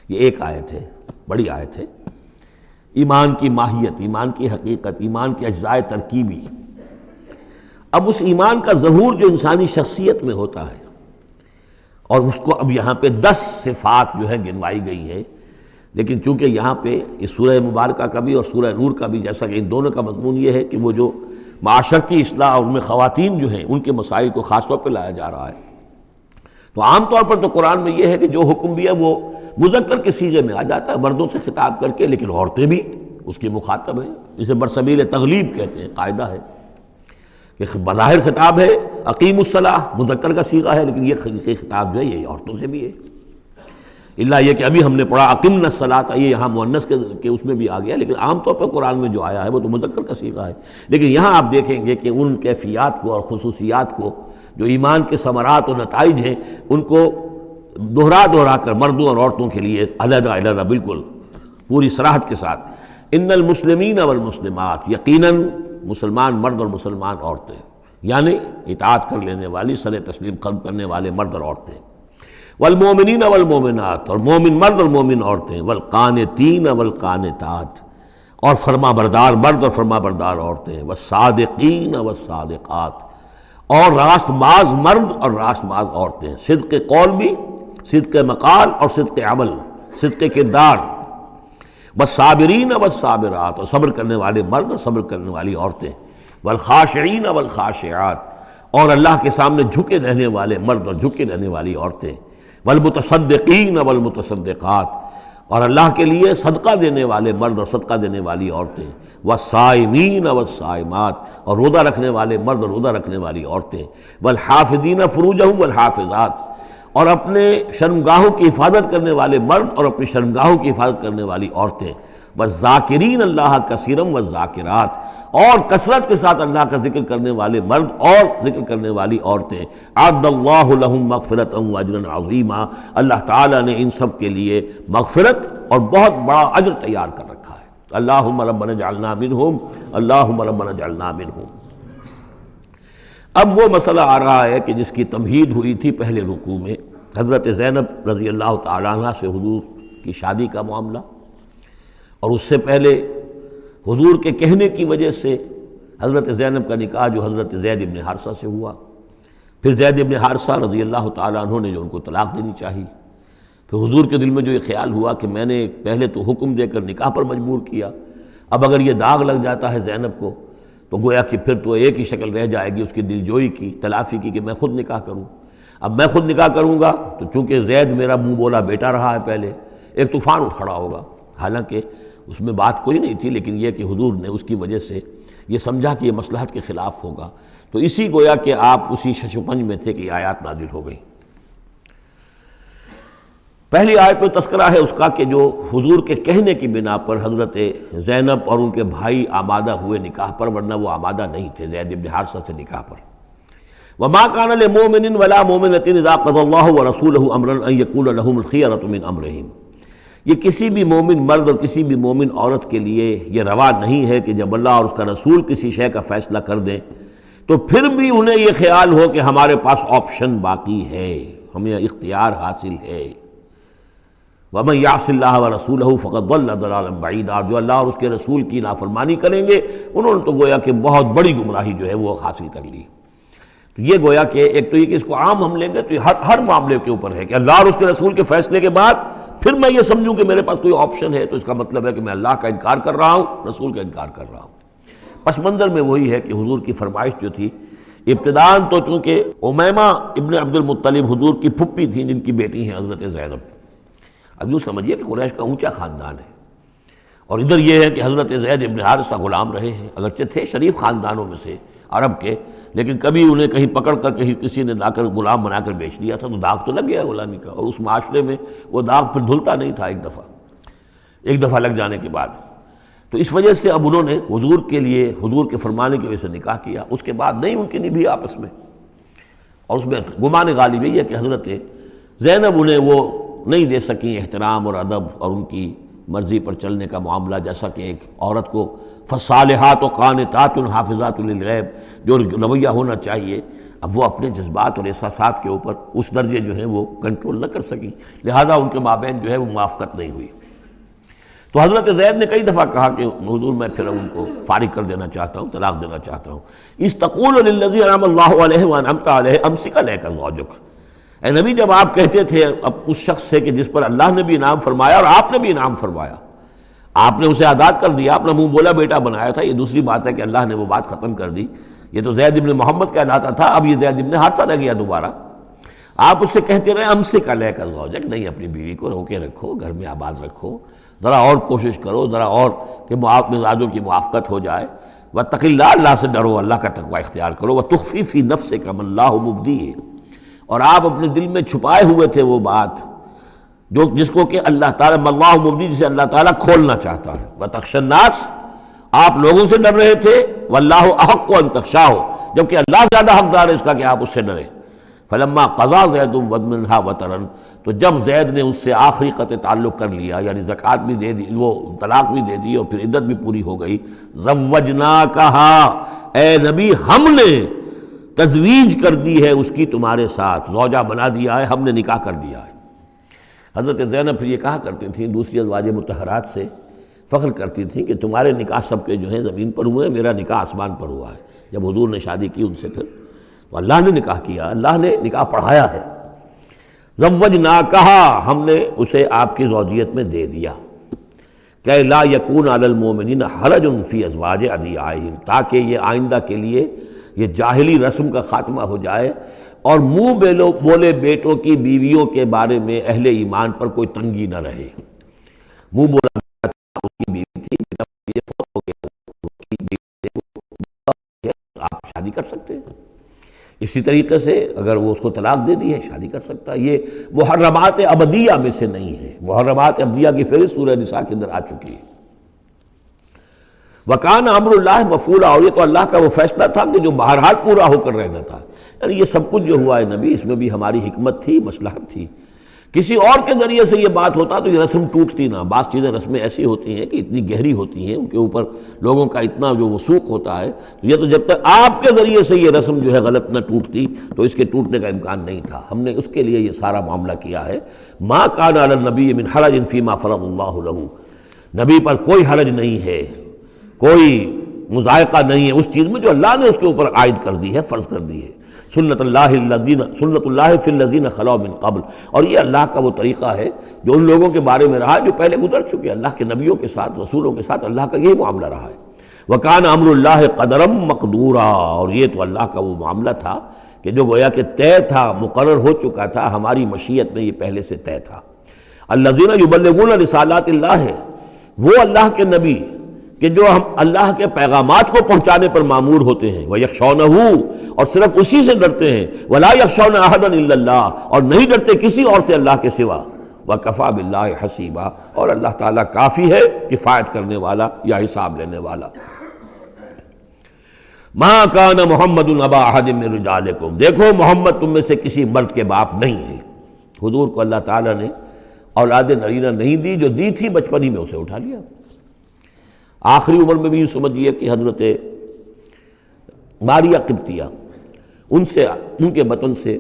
یہ ایک آیت ہے، بڑی آیت ہے، ایمان کی ماہیت، ایمان کی حقیقت، ایمان کے اجزاء ترکیبی۔ اب اس ایمان کا ظہور جو انسانی شخصیت میں ہوتا ہے، اور اس کو اب یہاں پہ 10 صفات جو ہے گنوائی گئی ہیں، لیکن چونکہ یہاں پہ اس سورہ مبارکہ کا بھی اور سورہ نور کا بھی، جیسا کہ ان دونوں کا مضمون یہ ہے کہ وہ جو معاشرتی اصلاح اور ان میں خواتین جو ہیں ان کے مسائل کو خاص طور پہ لایا جا رہا ہے، تو عام طور پر تو قرآن میں یہ ہے کہ جو حکم بھی ہے وہ مذکر کے صیغے میں آ جاتا ہے، مردوں سے خطاب کر کے، لیکن عورتیں بھی اس کی مخاطب ہیں، جسے برسبیل تغلیب کہتے ہیں، قاعدہ ہے کہ بظاہر خطاب ہے اقیم الصلاۃ، مذکر کا صیغہ ہے، لیکن یہ خطاب جو ہے یہ عورتوں سے بھی ہے، الا یہ کہ ابھی ہم نے پڑھا اقمنا الصلاۃ، یہ یہاں مؤنث کے اس میں بھی آ گیا، لیکن عام طور پر قرآن میں جو آیا ہے وہ تو مذکر کا صیغہ ہے۔ لیکن یہاں آپ دیکھیں گے کہ ان کیفیات کو اور خصوصیات کو، جو ایمان کے ثمرات اور نتائج ہیں، ان کو دہرا کر مردوں اور عورتوں کے لیے علیحدہ علیحدہ بالکل پوری صراحت کے ساتھ، ان المسلمین والمسلمات، یقیناً مسلمان مرد اور مسلمان عورتیں، یعنی اطاعت کر لینے والی، سر تسلیم قلب کرنے والے مرد اور عورتیں، والمومنین والمومنات، اور مومن مرد اور مومن عورتیں، والقانتین والقانتات، اور فرما بردار مرد اور فرما بردار عورتیں، والصادقین والصادقات، اور راست باز مرد اور راست باز عورتیں، صدق قول بھی، صدق مقال اور صدق عمل، صدق کردار، والصابرین والصابرات، اور صبر کرنے والے مرد اور صبر کرنے والی عورتیں، والخاشعین والخاشعات، اور اللہ کے سامنے جھکے رہنے والے مرد اور جھکے رہنے والی عورتیں، والمتصدقین والمتصدقات، اور اللہ کے لیے صدقہ دینے والے مرد اور صدقہ دینے والی عورتیں، والصائمین والصائمات، اور روزہ رکھنے والے مرد اور روزہ رکھنے والی عورتیں، والحافظین فروجہم والحافظات، اور اپنے شرمگاہوں کی حفاظت کرنے والے مرد اور اپنی شرمگاہوں کی حفاظت کرنے والی عورتیں، والذاکرین اللہ کثیرا والذاکرات، اور کثرت کے ساتھ اللہ کا ذکر کرنے والے مرد اور ذکر کرنے والی عورتیں، اعد اللہ لہم مغفرۃ واجرا عظیما، اللہ تعالیٰ نے ان سب کے لیے مغفرت اور بہت بڑا اجر تیار کر رکھا ہے۔ اللہم ربنا اجعلنا منہم، اللہم ربنا اجعلنا منہم۔ اب وہ مسئلہ آ رہا ہے کہ جس کی تمہید ہوئی تھی پہلے رکوع میں، حضرت زینب رضی اللہ تعالیٰ عنہ سے حضور کی شادی کا معاملہ، اور اس سے پہلے حضور کے کہنے کی وجہ سے حضرت زینب کا نکاح جو حضرت زید ابن حارثہ سے ہوا، پھر زید ابن حارثہ رضی اللہ تعالیٰ عنہ نے جو ان کو طلاق دینی چاہی، پھر حضور کے دل میں جو یہ خیال ہوا کہ میں نے پہلے تو حکم دے کر نکاح پر مجبور کیا، اب اگر یہ داغ لگ جاتا ہے زینب کو تو گویا کہ پھر تو ایک ہی شکل رہ جائے گی اس کی دل جوئی کی، تلافی کی، کہ میں خود نکاح کروں۔ اب میں خود نکاح کروں گا تو چونکہ زید میرا منہ بولا بیٹا رہا ہے پہلے، ایک طوفان اٹھ کھڑا ہوگا، حالانکہ اس میں بات کوئی نہیں تھی، لیکن یہ کہ حضور نے اس کی وجہ سے یہ سمجھا کہ یہ مصلحت کے خلاف ہوگا، تو اسی گویا کہ آپ اسی شش و پنج میں تھے کہ یہ آیات نازل ہو گئیں۔ پہلی آیت میں تذکرہ ہے اس کا کہ جو حضور کے کہنے کی بنا پر حضرت زینب اور ان کے بھائی آمادہ ہوئے نکاح پر، ورنہ وہ آمادہ نہیں تھے زید بن حارثہ سے نکاح پر۔ وَمَا كَانَ لِمُؤْمِنٍ وَلَا مُؤْمِنَةٍ إِذَا قَضَى اللَّهُ وَرَسُولُهُ أَمْرًا أَن يَكُونَ لَهُمُ الْخِيَرَةُ مِنْ أَمْرِهِمْ، یہ کسی بھی مومن مرد اور کسی بھی مومن عورت کے لیے یہ روا نہیں ہے کہ جب اللہ اور اس کا رسول کسی شے کا فیصلہ کر دیں تو پھر بھی انہیں یہ خیال ہو کہ ہمارے پاس آپشن باقی ہے، ہمیں اختیار حاصل ہے۔ وَمَن يَعْصِ اللَّهَ وَرَسُولَهُ فَقَدْ ضَلَّ ضَلَالًا بَعِيدًا، جو اللہ اور اس کے رسول کی نافرمانی کریں گے انہوں نے تو گویا کہ بہت بڑی گمراہی جو ہے وہ حاصل کر لی۔ تو یہ گویا کہ ایک تو یہ کہ اس کو عام ہم لیں گے تو یہ ہر معاملے کے اوپر ہے کہ اللہ اور اس کے رسول کے فیصلے کے بعد پھر میں یہ سمجھوں کہ میرے پاس کوئی آپشن ہے، تو اس کا مطلب ہے کہ میں اللہ کا انکار کر رہا ہوں، رسول کا انکار کر رہا ہوں۔ پس منظر میں وہی ہے کہ حضور کی فرمائش جو تھی ابتداءً تو چونکہ امیمہ ابن عبد المطلب حضور کی پھپھی تھیں جن کی بیٹی ہیں حضرت زینب، اب یوں سمجھیے کہ قریش کا اونچا خاندان ہے، اور ادھر یہ ہے کہ حضرت زید ابن حارثہ غلام رہے ہیں، اگرچہ تھے شریف خاندانوں میں سے عرب کے، لیکن کبھی انہیں کہیں پکڑ کر کہیں کسی نے لا کر غلام بنا کر بیچ دیا تھا تو داغ تو لگ گیا غلامی کا، اور اس معاشرے میں وہ داغ پھر دھلتا نہیں تھا ایک دفعہ لگ جانے کے بعد۔ تو اس وجہ سے اب انہوں نے حضور کے لیے، حضور کے فرمانے کی وجہ سے نکاح کیا، اس کے بعد نہیں ان کی نبھی آپس میں، اور اس میں گمان غالب یہ ہے کہ حضرت زینب انہیں وہ نہیں دے سکیں احترام اور ادب اور ان کی مرضی پر چلنے کا معاملہ، جیسا کہ ایک عورت کو فصالحات و قانتات حافظات للغیب جو رویہ ہونا چاہیے، اب وہ اپنے جذبات اور احساسات کے اوپر اس درجے جو ہیں وہ کنٹرول نہ کر سکیں، لہذا ان کے مابین جو ہے وہ موافقت نہیں ہوئی۔ تو حضرت زید نے کئی دفعہ کہا کہ حضور میں پھر ان کو فارغ کر دینا چاہتا ہوں، طلاق دینا چاہتا ہوں۔ استقول للذی انعم اللہ علیہ وانعمت علیہ امسک علیک زوجک، اے نبی جب آپ کہتے تھے اب اس شخص سے کہ جس پر اللہ نے بھی انعام فرمایا اور آپ نے بھی انعام فرمایا، آپ نے اسے آزاد کر دیا، اپنا منہ بولا بیٹا بنایا تھا، یہ دوسری بات ہے کہ اللہ نے وہ بات ختم کر دی، یہ تو زید ابن محمد کہلاتا تھا، اب یہ زید ابن حارثہ رہ گیا دوبارہ۔ آپ اس سے کہتے رہے امسک علیک زوجک، نہیں اپنی بیوی کو روکے رکھو، گھر میں آباد رکھو، ذرا اور کوشش کرو، ذرا اور کہ مزاجوں کی موافقت ہو جائے۔ واتق اللہ، اللہ سے ڈرو، اللہ کا تقوی اختیار کرو۔ وتخفی فی نفسک ما اللہ مبدیہ، اور آپ اپنے دل میں چھپائے ہوئے تھے وہ بات جو جس کو کہ اللہ تعالیٰ اللہ مبدی، جسے اللہ تعالیٰ کھولنا چاہتا ہے۔ وتخشى الناس، آپ لوگوں سے ڈر رہے تھے، واللہ احق ان تخشاہ، جبکہ اللہ زیادہ حقدار ہے اس کا کہ آپ اس سے ڈریں۔ فلما قضى زید منها وطرا، تو جب زید نے اس سے آخری قطع تعلق کر لیا، یعنی زکوٰۃ بھی دے دی، وہ طلاق بھی دے دی اور پھر عدت بھی پوری ہو گئی، زوجناکہا، اے نبی ہم نے تزویج کر دی ہے اس کی تمہارے ساتھ، زوجہ بنا دیا ہے، ہم نے نکاح کر دیا ہے۔ حضرت زینب پھر یہ کہا کرتی تھیں دوسری ازواج مطہرات سے، فخر کرتی تھیں کہ تمہارے نکاح سب کے جو ہیں زمین پر ہوئے ہیں، میرا نکاح آسمان پر ہوا ہے۔ جب حضور نے شادی کی ان سے پھر تو اللہ نے نکاح کیا، اللہ نے نکاح پڑھایا ہے۔ زوجناکہا، ہم نے اسے آپ کی زوجیت میں دے دیا، کہ لا یکون علی المؤمنین حرج فی ازواج ادعیائہم، تاکہ یہ آئندہ کے لیے یہ جاہلی رسم کا خاتمہ ہو جائے، اور منہ بولے بیٹوں کی بیویوں کے بارے میں اہل ایمان پر کوئی تنگی نہ رہے. منہ بولا بیٹا تھا، اس کی بیوی تھی، بیٹا یہ فوت ہو گیا، اس کی بیوی آپ شادی کر سکتے ہیں. اسی طریقے سے اگر وہ اس کو طلاق دے دی ہے شادی کر سکتا ہے. یہ محرمات ابدیہ میں سے نہیں ہے. محرمات ابدیہ کی فہرست سورہ نساء کے اندر آ چکی ہے. وَكَانَ أَمْرُ اللَّهِ مَفْعُولًا، اور یہ تو اللہ کا وہ فیصلہ تھا کہ جو بہرحال پورا ہو کر رہنا تھا. یعنی یہ سب کچھ جو ہوا ہے نبی، اس میں بھی ہماری حکمت تھی، مصلحت تھی. کسی اور کے ذریعے سے یہ بات ہوتا تو یہ رسم ٹوٹتی نہ. بعض چیزیں رسمیں ایسی ہوتی ہیں کہ اتنی گہری ہوتی ہیں، ان کے اوپر لوگوں کا اتنا جو وثوق ہوتا ہے، یہ تو جب تک آپ کے ذریعے سے یہ رسم جو ہے غلط نہ ٹوٹتی تو اس کے ٹوٹنے کا امکان نہیں تھا. ہم نے اس کے لیے یہ سارا معاملہ کیا ہے. ما کان علی النبی من حرج فیما فرض اللہ لہ، نبی پر کوئی حرج نہیں ہے، کوئی مضائقہ نہیں ہے اس چیز میں جو اللہ نے اس کے اوپر عائد کر دی ہے، فرض کر دی ہے. سنت اللہ فی الذین خلو من قبل، اور یہ اللہ کا وہ طریقہ ہے جو ان لوگوں کے بارے میں رہا جو پہلے گزر چکے. اللہ کے نبیوں کے ساتھ، رسولوں کے ساتھ اللہ کا یہی معاملہ رہا ہے. وَكَانَ أَمْرُ اللَّهِ قَدَرًا مَقْدُورًا، اور یہ تو اللہ کا وہ معاملہ تھا کہ جو گویا کہ طے تھا، مقرر ہو چکا تھا، ہماری مشیت میں یہ پہلے سے طے تھا. الَّذِينَ يُبَلِّغُونَ رِسَالَاتِ اللَّهِ، وہ اللہ کے نبی کہ جو ہم اللہ کے پیغامات کو پہنچانے پر مامور ہوتے ہیں. وَيَخْشَوْنَهُ، اور صرف اسی سے ڈرتے ہیں. وَلَا يَخْشَوْنَ أَحَدًا إِلَّا اللَّهَ، اور نہیں ڈرتے کسی اور سے اللہ کے سوا. وَكَفَى بِاللَّهِ حَسِيبًا، اور اللہ تعالیٰ کافی ہے کفایت کرنے والا یا حساب لینے والا. مَا كَانَ مُحَمَّدٌ أَبَا أَحَدٍ مِّن رِجَالِكُمْ، دیکھو محمد تم میں سے کسی مرد کے باپ نہیں ہے. حضور کو اللہ تعالیٰ نے اولاد نرینہ نہیں دی، جو دی تھی بچپن ہی میں اسے اٹھا لیا. آخری عمر میں بھی یہ سمجھیے کہ حضرت ماریہ قبطیہ، ان کے بطن سے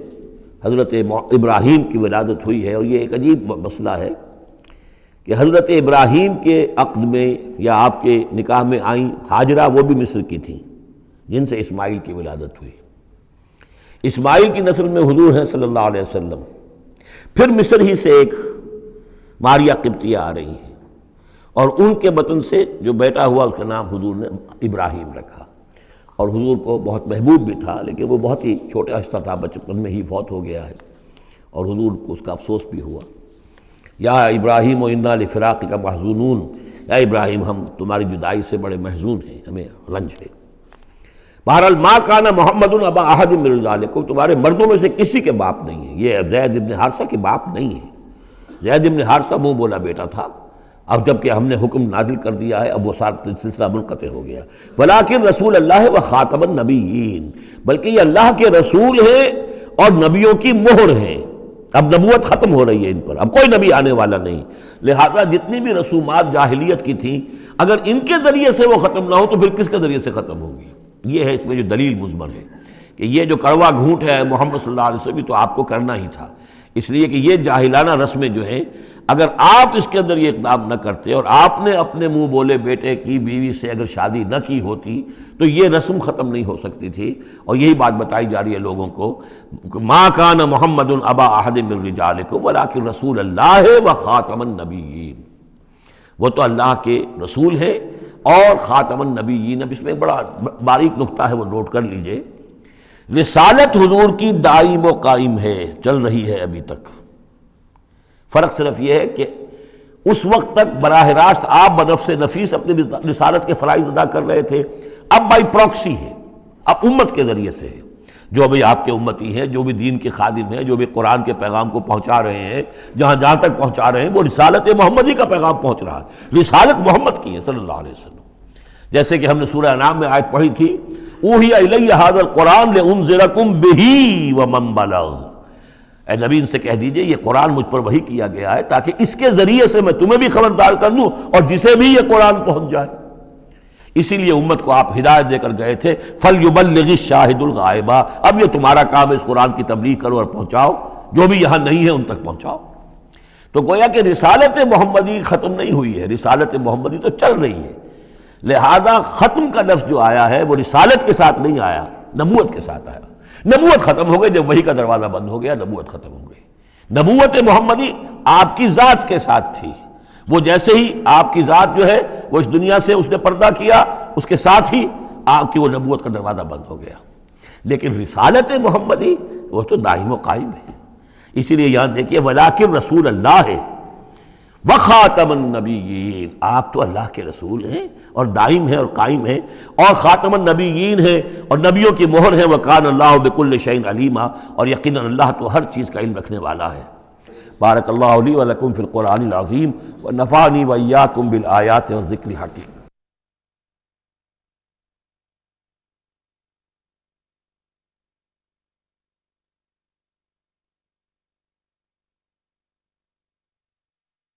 حضرت ابراہیم کی ولادت ہوئی ہے. اور یہ ایک عجیب مسئلہ ہے کہ حضرت ابراہیم کے عقد میں یا آپ کے نکاح میں آئیں ہاجرہ، وہ بھی مصر کی تھیں جن سے اسماعیل کی ولادت ہوئی. اسماعیل کی نسل میں حضور ہیں صلی اللہ علیہ وسلم. پھر مصر ہی سے ایک ماریہ قبطیہ آ رہی ہیں، اور ان کے بطن سے جو بیٹا ہوا اس کا نام حضور نے ابراہیم رکھا. اور حضور کو بہت محبوب بھی تھا، لیکن وہ بہت ہی چھوٹا ہستہ تھا، بچپن میں ہی فوت ہو گیا ہے، اور حضور کو اس کا افسوس بھی ہوا. یا ابراہیم و انا لفراقک محزونون، یا ابراہیم ہم تمہاری جدائی سے بڑے محزون ہیں، ہمیں رنج ہے. بہرحال ما کان محمد ابا احد من رجالکم، تمہارے مردوں میں سے کسی کے باپ نہیں ہے. یہ زید ابن حارثہ کے باپ نہیں ہے. زید ابن حارثہ منہ بولا بیٹا تھا. اب جب کہ ہم نے حکم نازل کر دیا ہے، اب وہ سارا سلسلہ منقطع ہو گیا. ولیکن رسول اللہ و خاتم النبیین، بلکہ یہ اللہ کے رسول ہیں اور نبیوں کی مہر ہیں. اب نبوت ختم ہو رہی ہے ان پر، اب کوئی نبی آنے والا نہیں. لہذا جتنی بھی رسومات جاہلیت کی تھیں، اگر ان کے ذریعے سے وہ ختم نہ ہو تو پھر کس کے ذریعے سے ختم ہوگی؟ یہ ہے اس میں جو دلیل مضمر ہے کہ یہ جو کڑوا گھونٹ ہے محمد صلی اللہ علیہ وسلم تو آپ کو کرنا ہی تھا. اس لیے کہ یہ جاہلانہ رسمیں جو ہیں، اگر آپ اس کے اندر یہ اقدام نہ کرتے اور آپ نے اپنے منہ بولے بیٹے کی بیوی سے اگر شادی نہ کی ہوتی تو یہ رسم ختم نہیں ہو سکتی تھی. اور یہی بات بتائی جا رہی ہے لوگوں کو، ما کان محمد ابا احد من رجالکم ولکن رسول اللہ و خاتم النبیین، وہ تو اللہ کے رسول ہیں اور خاتم النبیین. اب اس میں ایک بڑا باریک نقطہ ہے، وہ نوٹ کر لیجئے. رسالت حضور کی دائم و قائم ہے، چل رہی ہے ابھی تک. فرق صرف یہ ہے کہ اس وقت تک براہ راست آپ بنفس نفیس اپنی رسالت کے فرائض ادا کر رہے تھے، اب بائی پروکسی ہے، اب امت کے ذریعے سے ہے. جو بھی آپ کے امتی ہیں، جو بھی دین کے خادم ہیں، جو بھی قرآن کے پیغام کو پہنچا رہے ہیں، جہاں جہاں تک پہنچا رہے ہیں وہ رسالت محمدی کا پیغام پہنچ رہا ہے. رسالت محمد کی ہے صلی اللہ علیہ وسلم. جیسے کہ ہم نے سورہ انعام میں آیت پڑھی تھی، اوحی الی ھذا القرآن لانذرکم بہ ومن بلغ، اے نبی ان سے کہہ دیجئے یہ قرآن مجھ پر وحی کیا گیا ہے تاکہ اس کے ذریعے سے میں تمہیں بھی خبردار کر دوں اور جسے بھی یہ قرآن پہنچ جائے. اسی لیے امت کو آپ ہدایت دے کر گئے تھے، فَلْيُبَلِّغِ الشَّاهِدُ الْغَائِبَ، اب یہ تمہارا کام ہے اس قرآن کی تبلیغ کرو اور پہنچاؤ، جو بھی یہاں نہیں ہے ان تک پہنچاؤ. تو گویا کہ رسالت محمدی ختم نہیں ہوئی ہے، رسالت محمدی تو چل رہی ہے. لہذا ختم کا لفظ جو آیا ہے وہ رسالت کے ساتھ نہیں آیا، نبوت کے ساتھ آیا. نبوت ختم ہو گئی جب وحی کا دروازہ بند ہو گیا، نبوت ختم ہو گئی. نبوت محمدی آپ کی ذات کے ساتھ تھی. وہ جیسے ہی آپ کی ذات جو ہے وہ اس دنیا سے اس نے پردہ کیا، اس کے ساتھ ہی آپ کی وہ نبوت کا دروازہ بند ہو گیا. لیکن رسالت محمدی وہ تو دائم و قائم ہے۔ اسی لیے یہاں دیکھیے ولیکن رسول اللہ ہے وخاتم النبیین، آپ تو اللہ کے رسول ہیں اور دائم ہیں اور قائم ہیں، اور خاتم النبیین ہیں اور نبیوں کی مہر ہیں، وکان اللہ بکل شیء علیما، اور یقیناً اللہ تو ہر چیز کا علم رکھنے والا ہے۔ بارک اللہ لی ولکم فی القرآن العظیم ونفعنی وإیاکم بالآیات والذکر الحکیم۔